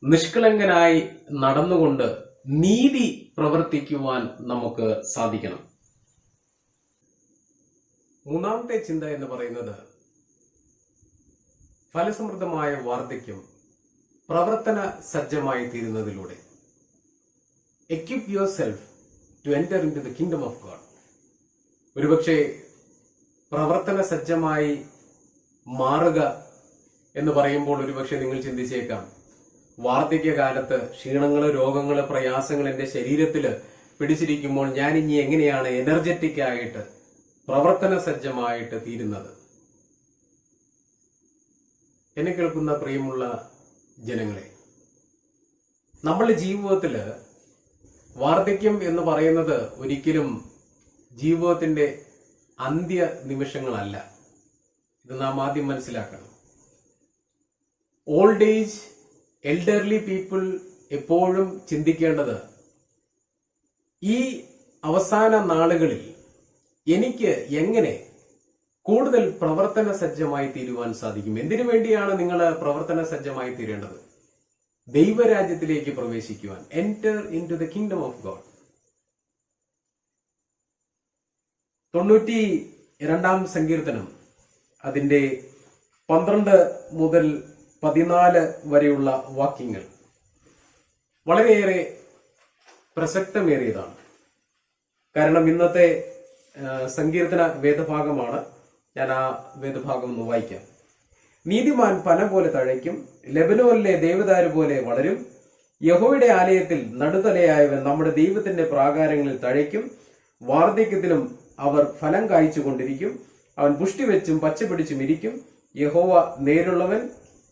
നിഷ്കളങ്കനായി നടന്നുകൊണ്ട് നീതി പ്രവർത്തിക്കുവാൻ നമുക്ക് സാധിക്കണം. മൂന്നാമത്തെ ചിന്ത എന്ന് പറയുന്നത്, ഫലസമൃദ്ധമായ വാർദ്ധക്യം പ്രവർത്തന സജ്ജമായി തീരുന്നതിലൂടെ. Equip yourself to enter into the kingdom of God. ഒരുപക്ഷെ പ്രവർത്തന സജ്ജമായി മാറുക എന്ന് പറയുമ്പോൾ ഒരുപക്ഷെ നിങ്ങൾ ചിന്തിച്ചേക്കാം, വാർദ്ധക്യകാലത്ത് ക്ഷീണങ്ങള്, രോഗങ്ങള്, പ്രയാസങ്ങൾ എൻ്റെ ശരീരത്തിൽ പിടിച്ചിരിക്കുമ്പോൾ ഞാൻ ഇനി എങ്ങനെയാണ് എനർജറ്റിക് ആയിട്ട് പ്രവർത്തന സജ്ജമായിട്ട് തീരുന്നത്? എന്നെ കേൾക്കുന്ന പ്രിയമുള്ള ജനങ്ങളെ, നമ്മളുടെ ജീവിതത്തിൽ വാർദ്ധക്യം എന്ന് പറയുന്നത് ഒരിക്കലും ജീവിതത്തിന്റെ അന്ത്യ നിമിഷങ്ങളല്ല. ഇത് നാം ആദ്യം മനസ്സിലാക്കണം. ഓൾഡ് ഏജ്, എൽഡർലി പീപ്പിൾ എപ്പോഴും ചിന്തിക്കേണ്ടത്, ഈ അവസാന നാളുകളിൽ എനിക്ക് എങ്ങനെ കൂടുതൽ പ്രവർത്തന സജ്ജമായി തീരുവാൻ സാധിക്കും? എന്തിനു വേണ്ടിയാണ് നിങ്ങൾ പ്രവർത്തന സജ്ജമായി തീരേണ്ടത്? ദൈവരാജ്യത്തിലേക്ക് പ്രവേശിക്കുവാൻ. Enter into the kingdom of God. 92 സങ്കീർത്തനം അതിന്റെ 12 മുതൽ 14 വരെയുള്ള വാക്യങ്ങൾ വളരെയേറെ പ്രസക്തമേറിയതാണ്. കാരണം ഇന്നത്തെ സങ്കീർത്തന വേദഭാഗമാണ്. ഞാൻ ആ വേദഭാഗം ഒന്ന് വായിക്കാം. നീതിമാൻ പന പോലെ തഴയ്ക്കും, ലെബനോനിലെ ദേവദാരു പോലെ വളരും. യഹോവയുടെ ആലയത്തിൽ നടുതലയായവൻ നമ്മുടെ ദൈവത്തിന്റെ പ്രാകാരങ്ങളിൽ തഴയ്ക്കും. വാർദ്ധക്യത്തിലും അവർ ഫലം കായ്ച്ചു കൊണ്ടിരിക്കും. അവൻ പുഷ്ടി വെച്ചും പച്ചപിടിച്ചും ഇരിക്കും. യഹോവ നേരുള്ളവൻ,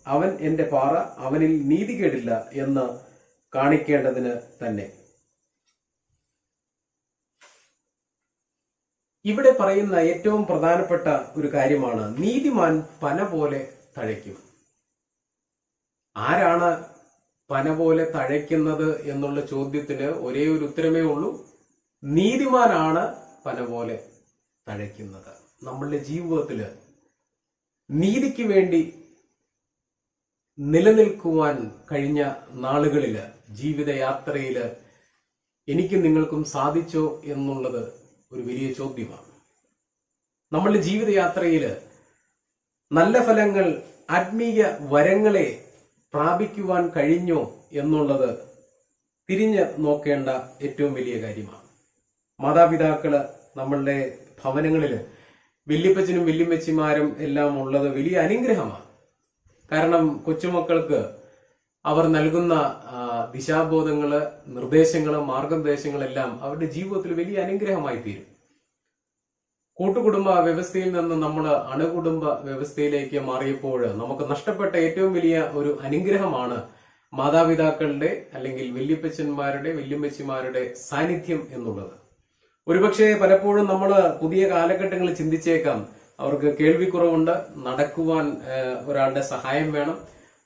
അവൻ എന്റെ പാറ, അവനിൽ നീതികേടില്ല എന്ന് കാണിക്കേണ്ടതിന് തന്നെ. ഇവിടെ പറയുന്ന ഏറ്റവും പ്രധാനപ്പെട്ട ഒരു കാര്യമാണ് നീതിമാൻ പന പോലെ തഴയ്ക്കും. ആരാണ് പന പോലെ തഴയ്ക്കുന്നത് എന്നുള്ള ചോദ്യത്തിന് ഒരേ ഒരു ഉത്തരമേ ഉള്ളൂ. നീതിമാനാണ് പന പോലെ തഴയ്ക്കുന്നത്. നമ്മളുടെ ജീവിതത്തില് നീതിക്ക് വേണ്ടി നിലനിൽക്കുവാൻ കഴിഞ്ഞ നാളുകളില്, ജീവിതയാത്രയില് എനിക്കും നിങ്ങൾക്കും സാധിച്ചോ എന്നുള്ളത് ഒരു വലിയ ചോദ്യമാണ്. നമ്മളുടെ ജീവിതയാത്രയില് നല്ല ഫലങ്ങൾ, ആത്മീയ വരങ്ങളെ പ്രാപിക്കുവാൻ കഴിഞ്ഞോ എന്നുള്ളത് തിരിഞ്ഞ് നോക്കേണ്ട ഏറ്റവും വലിയ കാര്യമാണ്. മാതാപിതാക്കള് നമ്മളുടെ ഭവനങ്ങളില് വല്യപ്പച്ചനും വല്യമ്മച്ചിമാരും എല്ലാം ഉള്ളത് വലിയ അനുഗ്രഹമാണ്. കാരണം കൊച്ചുമക്കൾക്ക് അവർ നൽകുന്ന ദിശാബോധങ്ങള്, നിർദ്ദേശങ്ങള്, മാർഗനിർദ്ദേശങ്ങളെല്ലാം അവരുടെ ജീവിതത്തിൽ വലിയ അനുഗ്രഹമായി തീരും. കൂട്ടുകുടുംബ വ്യവസ്ഥയിൽ നിന്ന് നമ്മൾ അണുകുടുംബ വ്യവസ്ഥയിലേക്ക് മാറിയപ്പോൾ നമുക്ക് നഷ്ടപ്പെട്ട ഏറ്റവും വലിയ ഒരു അനുഗ്രഹമാണ് മാതാപിതാക്കളുടെ അല്ലെങ്കിൽ വല്യപ്പച്ചന്മാരുടെ, വല്യമ്മച്ചിമാരുടെ സാന്നിധ്യം എന്നുള്ളത്. ഒരുപക്ഷെ പലപ്പോഴും നമ്മൾ പുതിയ കാലഘട്ടങ്ങളിൽ ചിന്തിച്ചേക്കാം, അവർക്ക് കേൾവിക്കുറവുണ്ട്, നടക്കുവാൻ ഒരാളുടെ സഹായം വേണം,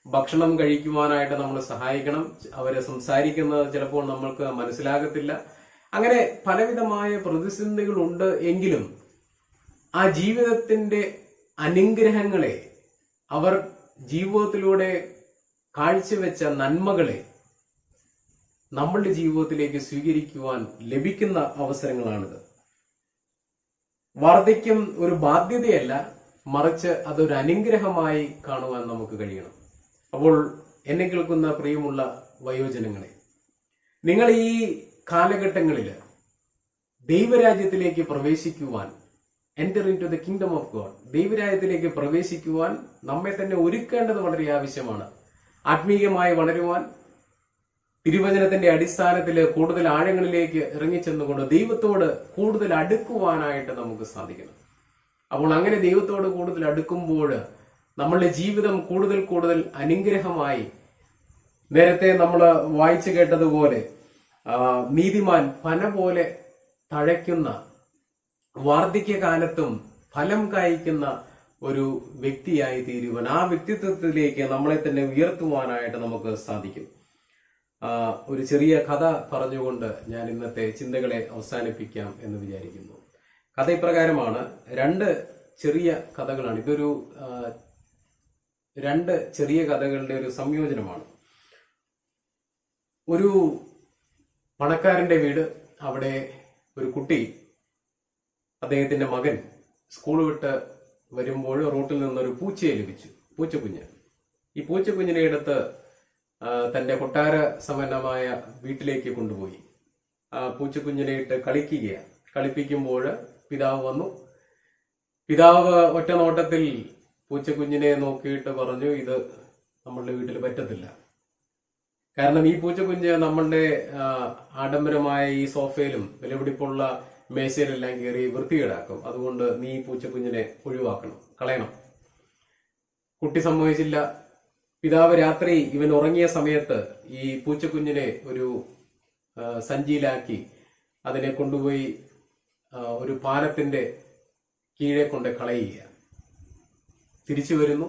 ഭക്ഷണം കഴിക്കുവാനായിട്ട് നമ്മൾ സഹായിക്കണം, അവരെ സംസാരിക്കുന്നത് ചിലപ്പോൾ നമ്മൾക്ക് മനസ്സിലാകത്തില്ല. അങ്ങനെ പലവിധമായ പ്രതിസന്ധികളുണ്ട്. എങ്കിലും ആ ജീവിതത്തിന്റെ അനുഗ്രഹങ്ങളെ, അവർ ജീവിതത്തിലൂടെ കാഴ്ചവെച്ച നന്മകളെ നമ്മളുടെ ജീവിതത്തിലേക്ക് സ്വീകരിക്കുവാൻ ലഭിക്കുന്ന അവസരങ്ങളാണിത്. വാർദ്ധക്യം ഒരു ബാധ്യതയല്ല, മറിച്ച് അതൊരു അനുഗ്രഹമായി കാണുവാൻ നമുക്ക് കഴിയണം. അപ്പോൾ എന്നെ കേൾക്കുന്ന പ്രിയമുള്ള വയോജനങ്ങളെ, നിങ്ങൾ ഈ കാലഘട്ടങ്ങളിൽ ദൈവരാജ്യത്തിലേക്ക് പ്രവേശിക്കുവാൻ, enter into the kingdom of God, ദൈവരാജ്യത്തിലേക്ക് പ്രവേശിക്കുവാൻ നമ്മെ തന്നെ ഒരുക്കേണ്ടത് വളരെ ആവശ്യമാണ്. ആത്മീയമായി വളരുവാൻ, തിരുവചനത്തിന്റെ അടിസ്ഥാനത്തിൽ കൂടുതൽ ആഴങ്ങളിലേക്ക് ഇറങ്ങിച്ചെന്നുകൊണ്ട് ദൈവത്തോട് കൂടുതൽ അടുക്കുവാനായിട്ട് നമുക്ക് സാധിക്കണം. അപ്പോൾ അങ്ങനെ ദൈവത്തോട് കൂടുതൽ അടുക്കുമ്പോൾ നമ്മളുടെ ജീവിതം കൂടുതൽ കൂടുതൽ അനുഗ്രഹമായി, നേരത്തെ നമ്മൾ വായിച്ചു കേട്ടതുപോലെ നീതിമാൻ പന പോലെ തഴയ്ക്കുന്ന, വാർദ്ധക്യകാലത്തും ഫലം കായ്ക്കുന്ന ഒരു വ്യക്തിയായി തീരുവാൻ, ആ വ്യക്തിത്വത്തിലേക്ക് നമ്മളെ തന്നെ ഉയർത്തുവാനായിട്ട് നമുക്ക് സാധിക്കും. ഒരു ചെറിയ കഥ പറഞ്ഞുകൊണ്ട് ഞാൻ ഇന്നത്തെ ചിന്തകളെ അവസാനിപ്പിക്കാം എന്ന് വിചാരിക്കുന്നു. കഥ ഇപ്രകാരമാണ്. 2 ചെറിയ കഥകളാണ്. ഇതൊരു 2 ചെറിയ കഥകളുടെ ഒരു സംയോജനമാണ്. ഒരു പണക്കാരന്റെ വീട്, അവിടെ ഒരു കുട്ടി, അദ്ദേഹത്തിന്റെ മകൻ സ്കൂൾ വിട്ട് വരുമ്പോൾ റോട്ടിൽ നിന്നൊരു പൂച്ചയെ ലഭിച്ചു, പൂച്ചക്കുഞ്ഞ്. ഈ പൂച്ചക്കുഞ്ഞിനെ എടുത്ത് തന്റെ കൊട്ടാര സമ്പന്നമായ വീട്ടിലേക്ക് കൊണ്ടുപോയി പൂച്ചക്കുഞ്ഞിനെ ഇട്ട് കളിപ്പിക്കുമ്പോൾ പിതാവ് വന്നു. പിതാവ് ഒറ്റ നോട്ടത്തിൽ പൂച്ചക്കുഞ്ഞിനെ നോക്കിയിട്ട് പറഞ്ഞു, ഇത് നമ്മളുടെ വീട്ടിൽ പറ്റത്തില്ല. കാരണം ഈ പൂച്ചക്കുഞ്ഞ് നമ്മളുടെ ആഡംബരമായ ഈ സോഫയിലും വിലപിടിപ്പുള്ള മേശയിലെല്ലാം കയറി വൃത്തികേടാക്കും. അതുകൊണ്ട് നീ ഈ പൂച്ചക്കുഞ്ഞിനെ ഒഴിവാക്കണം, കളയണം. കുട്ടി സമ്മതിച്ചില്ല. പിതാവ് രാത്രി ഇവൻ ഉറങ്ങിയ സമയത്ത് ഈ പൂച്ചക്കുഞ്ഞിനെ ഒരു സഞ്ചിയിലാക്കി അതിനെ കൊണ്ടുപോയി ഒരു പാലത്തിന്റെ കീഴെ കൊണ്ട് കളയുക. തിരിച്ചു വരുന്നു.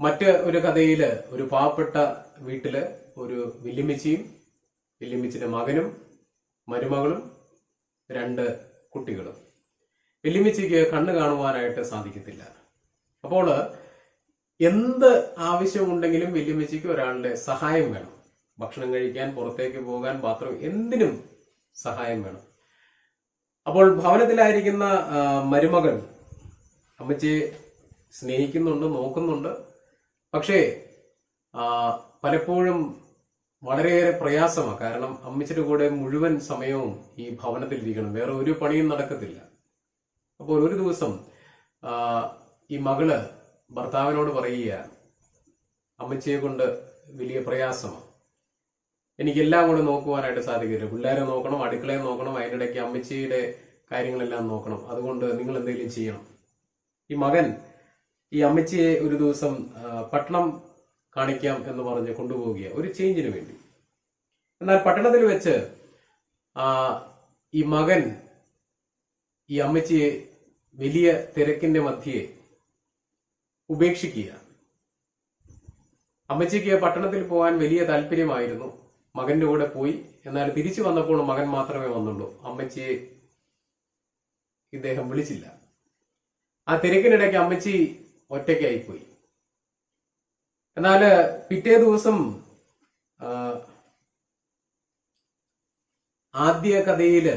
മറ്റ് ഒരു കഥയില് ഒരു പാവപ്പെട്ട വീട്ടില് ഒരു വല്യമ്മച്ചിയും വല്യമ്മച്ചിന്റെ മകനും മരുമകളും 2 കുട്ടികളും. വല്യമ്മച്ചിക്ക് കണ്ണ് കാണുവാനായിട്ട് സാധിക്കത്തില്ല. അപ്പോൾ എന്ത് ആവശ്യമുണ്ടെങ്കിലും വല്യമ്മച്ചിക്ക് ഒരാളുടെ സഹായം വേണം. ഭക്ഷണം കഴിക്കാൻ, പുറത്തേക്ക് പോകാൻ, ബാത്റൂം, എന്തിനും സഹായം വേണം. അപ്പോൾ ഭവനത്തിലായിരിക്കുന്ന മരുമകൾ, അമ്മച്ചി സ്നേഹിക്കുന്നുണ്ട്, നോക്കുന്നുണ്ട്. പക്ഷേ പലപ്പോഴും വളരെയേറെ പ്രയാസമാണ്. കാരണം അമ്മച്ചിയുടെ കൂടെ മുഴുവൻ സമയവും ഈ ഭവനത്തിൽ ഇരിക്കണം, വേറെ ഒരു പണിയും നടക്കത്തില്ല. അപ്പോൾ ഒരു ദിവസം ഈ മകള് ഭർത്താവിനോട് പറയുക, അമ്മച്ചിയെ കൊണ്ട് വലിയ പ്രയാസമാണ്, എനിക്കെല്ലാം കൂടെ നോക്കുവാനായിട്ട് സാധിക്കില്ല. പിള്ളേരെ നോക്കണം, അടുക്കളയെ നോക്കണം, അതിനിടയ്ക്ക് അമ്മച്ചിയുടെ കാര്യങ്ങളെല്ലാം നോക്കണം. അതുകൊണ്ട് നിങ്ങൾ എന്തെങ്കിലും ചെയ്യണം. ഈ മകൻ ഈ അമ്മച്ചിയെ ഒരു ദിവസം പട്ടണം കാണിക്കാം എന്ന് പറഞ്ഞ് കൊണ്ടുപോവുക, ഒരു ചേഞ്ചിന് വേണ്ടി. എന്നാൽ പട്ടണത്തിൽ വെച്ച് ഈ മകൻ ഈ അമ്മച്ചിയെ വലിയ തിരക്കിന്റെ മധ്യേ ഉപേക്ഷിക്കുക. അമ്മച്ചിക്ക് പട്ടണത്തിൽ പോകാൻ വലിയ താല്പര്യമായിരുന്നു. മകന്റെ കൂടെ പോയി. എന്നാൽ തിരിച്ചു വന്നപ്പോൾ മകൻ മാത്രമേ വന്നുള്ളൂ. അമ്മച്ചിയെ ഇദ്ദേഹം വിളിച്ചില്ല. ആ തിരക്കിനിടയ്ക്ക് അമ്മച്ചി ഒറ്റയ്ക്കായിപ്പോയി. എന്നാൽ പിറ്റേ ദിവസം ആദ്യ കഥയില്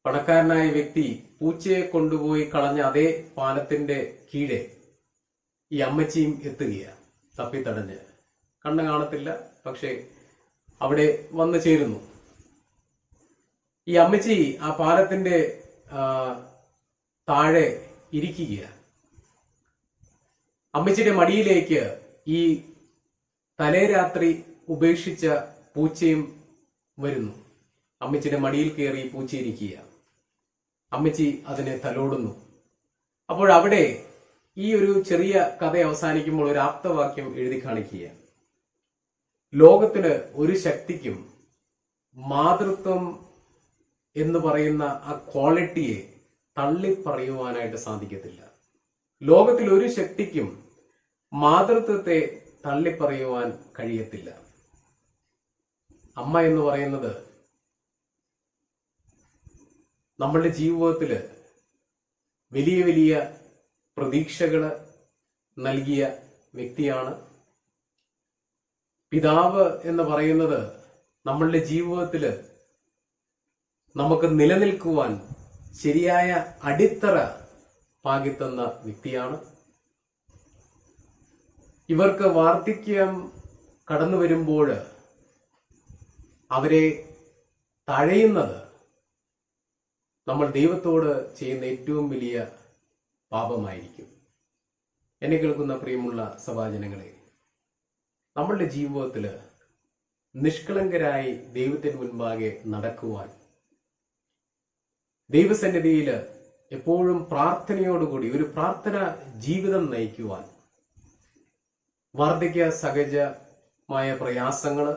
പണക്കാരനായ വ്യക്തി പൂച്ചയെ കൊണ്ടുപോയി കളഞ്ഞ അതേ പാലത്തിന്റെ കീഴെ ഈ അമ്മച്ചിയും എത്തുകയാണ്, തപ്പിത്തടഞ്ഞ്. കണ്ണ് കാണത്തില്ല, പക്ഷെ അവിടെ വന്നു ചേരുന്നു. ഈ അമ്മച്ചി ആ പാലത്തിന്റെ താഴെ ഇരിക്കുകയാണ്. അമ്മച്ചിയുടെ മടിയിലേക്ക് ഈ തലേരാത്രി ഉപേക്ഷിച്ച പൂച്ചയും വരുന്നു. അമ്മച്ചിയുടെ മടിയിൽ കയറി പൂച്ച ഇരിക്കുക. അമ്മച്ചി അതിനെ തലോടുന്നു. അപ്പോൾ അവിടെ ഈ ഒരു ചെറിയ കഥ അവസാനിക്കുമ്പോൾ ഒരു ആപ്തവാക്യം എഴുതി കാണിക്കുക. ലോകത്തിന് ഒരു ശക്തിക്കും മാതൃത്വം എന്ന് പറയുന്ന ആ ക്വാളിറ്റിയെ തള്ളിപ്പറയുവാനായിട്ട് സാധിക്കത്തില്ല. ലോകത്തിൽ ഒരു ശക്തിക്കും മാതൃത്വത്തെ തള്ളിപ്പറയുവാൻ കഴിയത്തില്ല. അമ്മ എന്ന് പറയുന്നത് നമ്മളുടെ ജീവിതത്തിൽ വലിയ വലിയ പ്രതീക്ഷകൾ നൽകിയ വ്യക്തിയാണ്. പിതാവ് എന്ന് പറയുന്നത് നമ്മളുടെ ജീവിതത്തിൽ നമുക്ക് നിലനിൽക്കുവാൻ ശരിയായ അടിത്തറ പാകിത്തന്ന വ്യക്തിയാണ്. ഇവർക്ക് വാർദ്ധക്യം കടന്നു വരുമ്പോൾ അവരെ തഴയുന്നത് നമ്മൾ ദൈവത്തോട് ചെയ്യുന്ന ഏറ്റവും വലിയ പാപമായിരിക്കും. എന്നെ കേൾക്കുന്ന പ്രിയമുള്ള സഭാജനങ്ങളെ, നമ്മളുടെ ജീവിതത്തിൽ നിഷ്കളങ്കരായി ദൈവത്തിന് മുൻപാകെ നടക്കുവാൻ, ദൈവസന്നിധിയിൽ എപ്പോഴും പ്രാർത്ഥനയോടുകൂടി ഒരു പ്രാർത്ഥന ജീവിതം നയിക്കുവാൻ, വാർദ്ധക്യ സഹജമായ പ്രയാസങ്ങള്,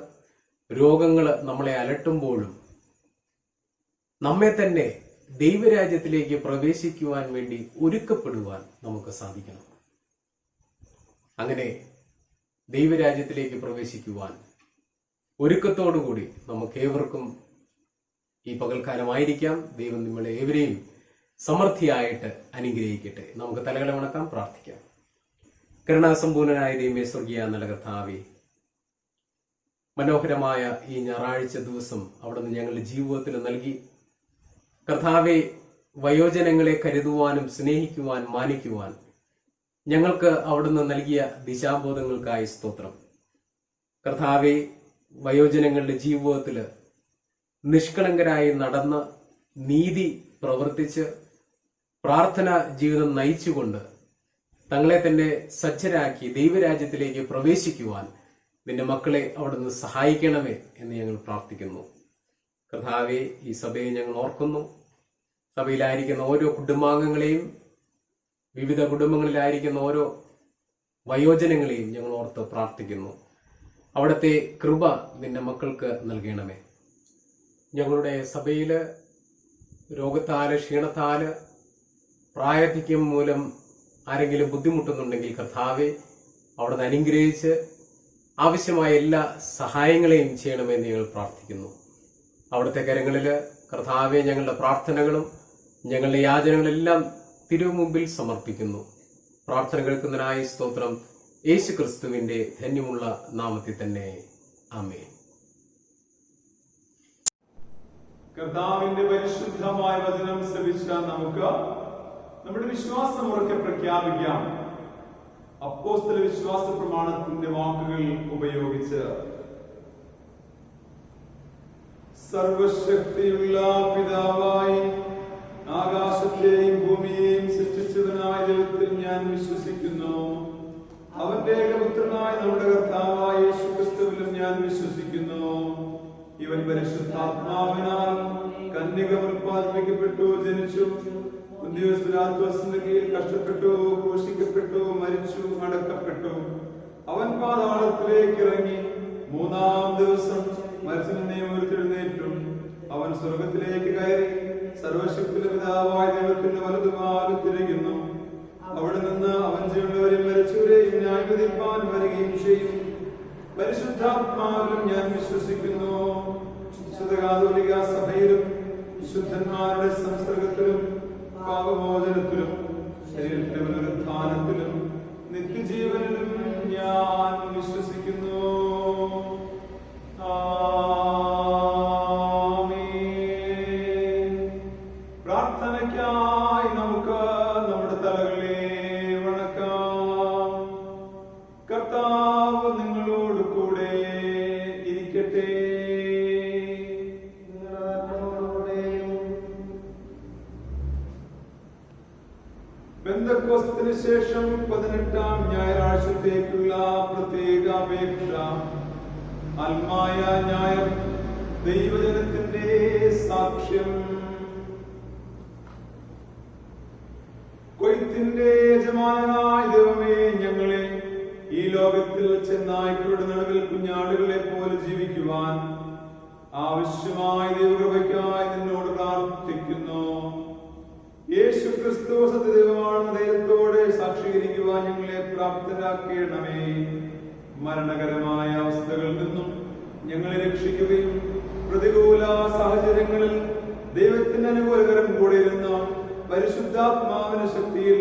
രോഗങ്ങള് നമ്മളെ അലട്ടുമ്പോഴും നമ്മെ തന്നെ ദൈവരാജ്യത്തിലേക്ക് പ്രവേശിക്കുവാൻ വേണ്ടി ഒരുക്കപ്പെടുവാൻ നമുക്ക് സാധിക്കണം. അങ്ങനെ ദൈവരാജ്യത്തിലേക്ക് പ്രവേശിക്കുവാൻ ഒരുക്കത്തോടുകൂടി നമുക്ക് ഏവർക്കും ഈ പകൽക്കാലമായിരിക്കാം. ദൈവം നമ്മളെ ഏവരെയും സമൃദ്ധിയായിട്ട് അനുഗ്രഹിക്കട്ടെ. നമുക്ക് തലകളെ വണക്കാം, പ്രാർത്ഥിക്കാം. കരുണാസമ്പൂർണനായ ദൈവമേ, സ്വർഗീയ നല്ല കർത്താവേ, മനോഹരമായ ഈ ഞായറാഴ്ച ദിവസം അവിടുന്ന് ഞങ്ങളുടെ ജീവിതത്തിൽ നൽകി. കർത്താവെ, വയോജനങ്ങളെ കരുതുവാനും സ്നേഹിക്കുവാൻ മാനിക്കുവാൻ ഞങ്ങൾക്ക് അവിടുന്ന് നൽകിയ ദിശാബോധങ്ങൾക്കായി സ്തോത്രം. കർത്താവെ, വയോജനങ്ങളുടെ ജീവിതത്തിൽ നിഷ്കളങ്കരായി നടന്ന് നീതി പ്രവർത്തിച്ച് പ്രാർത്ഥന ജീവിതം നയിച്ചുകൊണ്ട് തങ്ങളെ തന്നെ സജ്ജരാക്കി ദൈവരാജ്യത്തിലേക്ക് പ്രവേശിക്കുവാൻ നിന്റെ മക്കളെ അവിടുന്ന് സഹായിക്കണമേ എന്ന് ഞങ്ങൾ പ്രാർത്ഥിക്കുന്നു. കർത്താവെ, ഈ സഭയെ ഞങ്ങൾ ഓർക്കുന്നു. സഭയിലായിരിക്കുന്ന ഓരോ കുടുംബാംഗങ്ങളെയും, വിവിധ കുടുംബങ്ങളിലായിരിക്കുന്ന ഓരോ വയോജനങ്ങളെയും ഞങ്ങൾ ഓർത്ത് പ്രാർത്ഥിക്കുന്നു. അവിടുത്തെ കൃപ നിന്റെ മക്കൾക്ക് നൽകണമേ. ഞങ്ങളുടെ സഭയില് രോഗത്താല്, ക്ഷീണത്താല്, പ്രായാധിക്യം മൂലം ആരെങ്കിലും ബുദ്ധിമുട്ടുന്നുണ്ടെങ്കിൽ കർത്താവെ, അവിടുന്ന് അനുഗ്രഹിച്ച് ആവശ്യമായ എല്ലാ സഹായങ്ങളെയും ചെയ്യണമെന്ന് ഞങ്ങൾ പ്രാർത്ഥിക്കുന്നു. അവിടുത്തെ കരങ്ങളിൽ കർത്താവെ, ഞങ്ങളുടെ പ്രാർത്ഥനകളും ഞങ്ങളുടെ യാചനകളെല്ലാം തിരുമുമ്പിൽ സമർപ്പിക്കുന്നു. പ്രാർത്ഥന കേൾക്കുന്നതിനായി സ്തോത്രം. യേശു ക്രിസ്തുവിന്റെ ധന്യമുള്ള നാമത്തിൽ തന്നെ, ആമേൻ. കർത്താവിന്റെ പരിശുദ്ധമായ വചനം ശ്രവിച്ച നമുക്ക് നമ്മുടെ വിശ്വാസം ഉറക്കെ പ്രഖ്യാപിക്കാം. അപ്പോസ്തല വിശ്വാസ പ്രമാണത്തിന്റെ വാക്കുകൾ ഉപയോഗിച്ച് സർവശക്തിയുള്ള പിതാവായി ആകാശത്തെയും ഭൂമിയെയും സൃഷ്ടിച്ചവനായ ദൈവത്തിൽ ഞാൻ വിശ്വസിക്കുന്നു. അവന്റെ ഏകപുത്രനായ നമ്മുടെ കർത്താവായ യേശുക്രിസ്തുവിലും ഞാൻ വിശ്വസിക്കുന്നു. ഇവൻ പരിശുദ്ധാത്മാവിനാൽ കന്യക ഉൽപ്പാദിപ്പിക്കപ്പെട്ടു, ജനിച്ചു, പൊന്തിയോസ് പിലാത്തോസിന്റെ കീഴിൽ കഷ്ടപ്പെട്ടു, ക്രൂശിക്കപ്പെട്ടു, മരിച്ചു, അടക്കപ്പെട്ടു. അവൻ പാതാളത്തിലേക്ക് ഇറങ്ങി, മൂന്നാം ദിവസം മരിച്ചവനെ ഉയർത്തെഴുന്നേറ്റു. അവൻ സ്വർഗത്തിലേക്ക് കയറി സർവശക്തിയുടെ പിതാവായ ദൈവത്തിന്റെ വലതുഭാഗത്തിരിക്കുന്നു. അവിടെ നിന്ന് അവൻ ജീവനുള്ളവരെയും മരിച്ചവരെയും ന്യായവിധിപ്പാൻ വരികയും ചെയ്യും. പരിശുദ്ധാത്മാവിലും ഞാൻ വിശ്വസിക്കുന്നു. വിശുദ്ധ കാതോലിക സഭയിലും വിശുദ്ധന്മാരുടെ സംസർഗത്തിലും പാപമോചനത്തിലും ശരീരത്തിന്റെ പുനരുത്ഥാനത്തിലും നിത്യജീവനിലും ഞാൻ വിശ്വസിക്കുന്നു. പ്രാർത്ഥനയ്ക്കായി നമുക്ക് നമ്മുടെ തലകളെ വണക്കാം. കർത്താവ് നിങ്ങളോട് കൂടെ ഇരിക്കട്ടെ. പെന്തക്കോസ്തിന് ശേഷം 18-ാം ഞായറാഴ്ചത്തേക്കുള്ള പ്രത്യേക അപേക്ഷ. അൽമായ ന്യായം, ദൈവജനത്തിന്റെ സാക്ഷ്യം. കൊയ്ത്തിന്റെ യജമാനനായ ദൈവമേ, ഞങ്ങളെ ഈ ലോകത്തിൽ ചെന്നായ്ക്കളുടെ നടുവിൽ കുഞ്ഞാടുകളെ പോലെ ജീവിക്കുവാൻ ആവശ്യമായ ദൈവകൃപയ്ക്കായി നിന്നോട് പ്രാർത്ഥിക്കുന്നു. യേശു ക്രിസ്തു സത്യദൈവമാണെന്ന ധൈര്യത്തോടെ സാക്ഷീകരിക്കുവാൻ ഞങ്ങളെ പ്രാപ്തരാക്കണമേ. മരണകരമായ അവസ്ഥകളിൽ നിന്നും ഞങ്ങളെ രക്ഷിക്കുകയും പ്രതികൂല സാഹചര്യങ്ങളിൽ ദൈവത്തിന്റെ അനുകൂലകരം കൂടെ ഇരുന്ന പരിശുദ്ധാത്മാവിന്റെ ശക്തിയിൽ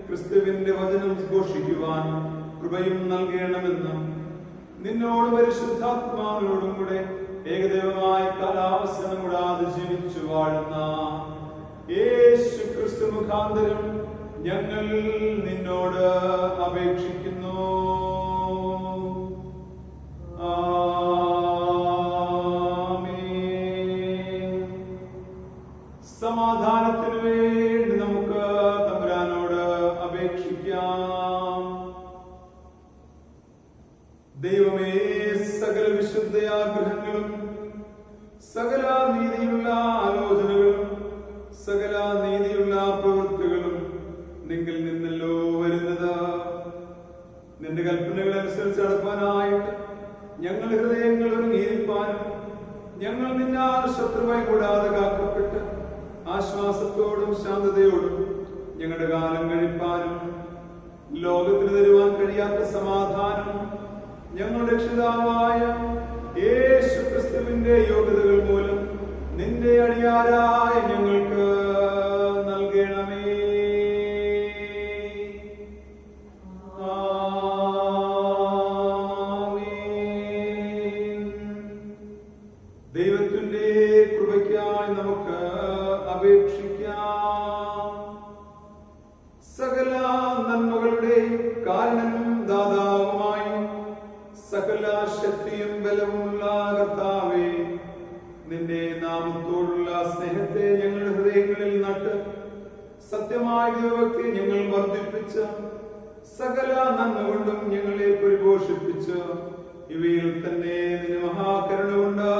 ക്രിസ്തുവിന്റെ വചനം ഘോഷിക്കുവാൻ കൃപയും നൽകണമെന്ന് നിന്നോട് പരിശുദ്ധാത്മാവിനോടും കൂടെ ഏകദൈവമായ കാലാവസരം കൂടാതെ ജീവിച്ചു വാഴുന്ന യേശു ക്രിസ്തു മുഖാന്തരം ഞങ്ങൾ നിന്നോട് അപേക്ഷിക്കുന്നു. സമാധാനത്തിനു വേണ്ടി നമുക്ക് തമ്പുരാനോട് അപേക്ഷിക്കാം. ദൈവമേ, സകല വിശുദ്ധയാഗ്രഹങ്ങളും സകല നീതിയുള്ള ആലോചനകളും സകല നീതിയുള്ള പ്രവൃത്തികളും നിങ്കിൽ നിന്നല്ലോ വരുന്നത്. നിന്റെ കൽപ്പനകൾ അനുസരിച്ച് നടപ്പാനായിട്ട് ഞങ്ങളുടെ ഹൃദയങ്ങൾ ഒരുങ്ങിയിരിപ്പാനും ഞങ്ങൾ നിന്നാൽ ശത്രുവായി കൂടാതെ കാക്കപ്പെട്ട് ആശ്വാസത്തോടും ശാന്തതയോടും ഞങ്ങളുടെ കാലം കഴിപ്പാനും ലോകത്തിന് തരുവാൻ കഴിയാത്ത സമാധാനം ഞങ്ങളുടെ രക്ഷിതാവായ യേശു ക്രിസ്തുവിന്റെ യോഗ്യതകൾ മൂലം നിന്റെ അടിയാരായ ഞങ്ങൾക്ക് നൽകണമേ. ദൈവത്തിന്റെ കൃപയ്ക്കായി നമുക്ക് അപേക്ഷിക്കാം. സകല നന്മകളുടെയും കാരണനും ദാതാവുമായി സകല ശക്തിയും ബലവുമുള്ള കർത്താവേ, നിന്റെ നാമത്തോടുള്ള സ്നേഹത്തെ ഞങ്ങളുടെ ഹൃദയങ്ങളിൽ നട്ട് സത്യമായ ദൈവഭക്തി ഞങ്ങൾ വർദ്ധിപ്പിച്ച് സകല നന്മ കൊണ്ടും ഞങ്ങളെ പരിപോഷിപ്പിച്ച് ഇവയിൽ തന്നെ നിന്റെ മഹാകരുണ കൊണ്ട്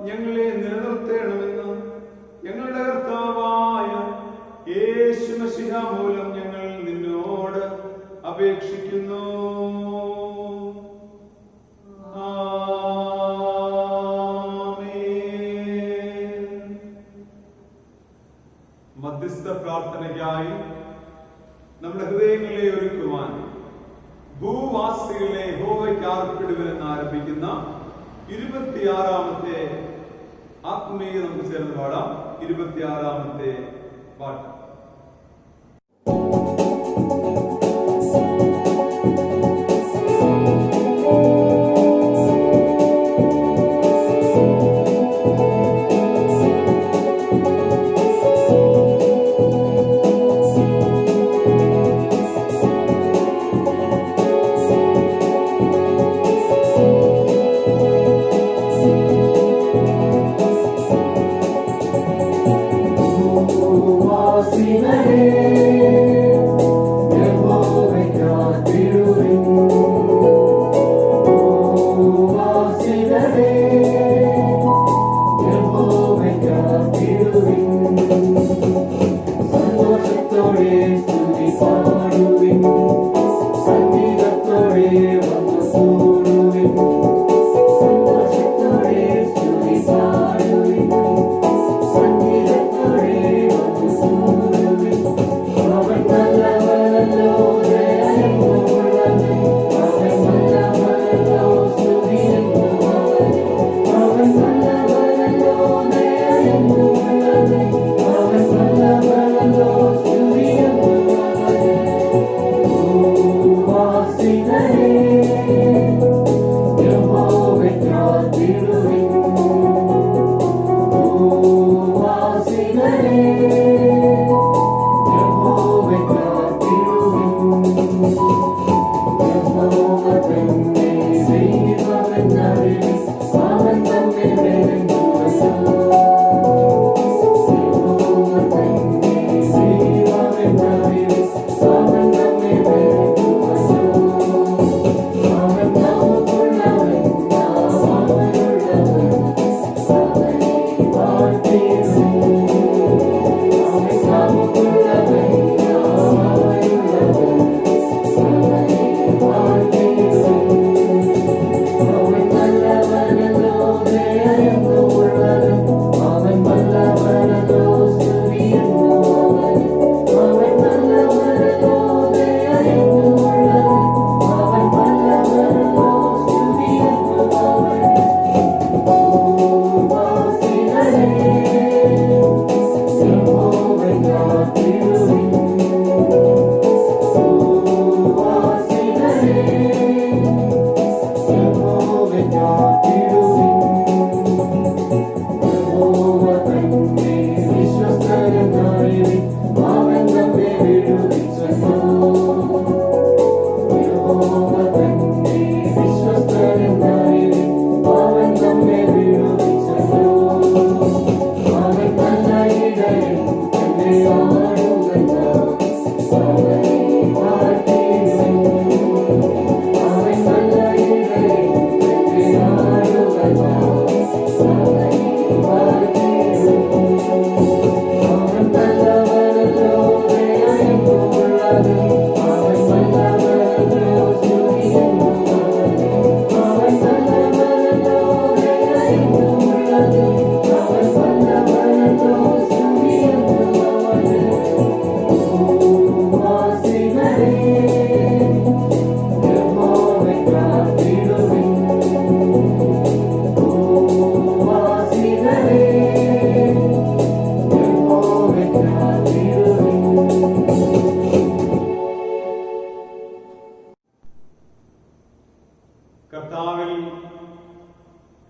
ഞങ്ങളെ നിലനിർത്തണമെന്ന് ഞങ്ങളുടെ കർത്താവായ യേശു മശിഹ മൂലം ഞങ്ങൾ നിന്നോട് അപേക്ഷിക്കുന്നു. മധ്യസ്ഥ പ്രാർത്ഥനയ്ക്കായി നമ്മുടെ ഹൃദയങ്ങളെ ഒരുക്കുവാൻ ഭൂവാസികളെ യഹോവയ്ക്ക് അർപ്പിടുവെന്ന് ആരംഭിക്കുന്ന 26-ാമത്തെ ആത്മീയ നമുക്ക് ചേർന്ന് പാടാം. 26-ാമത്തെ പാട്ട്.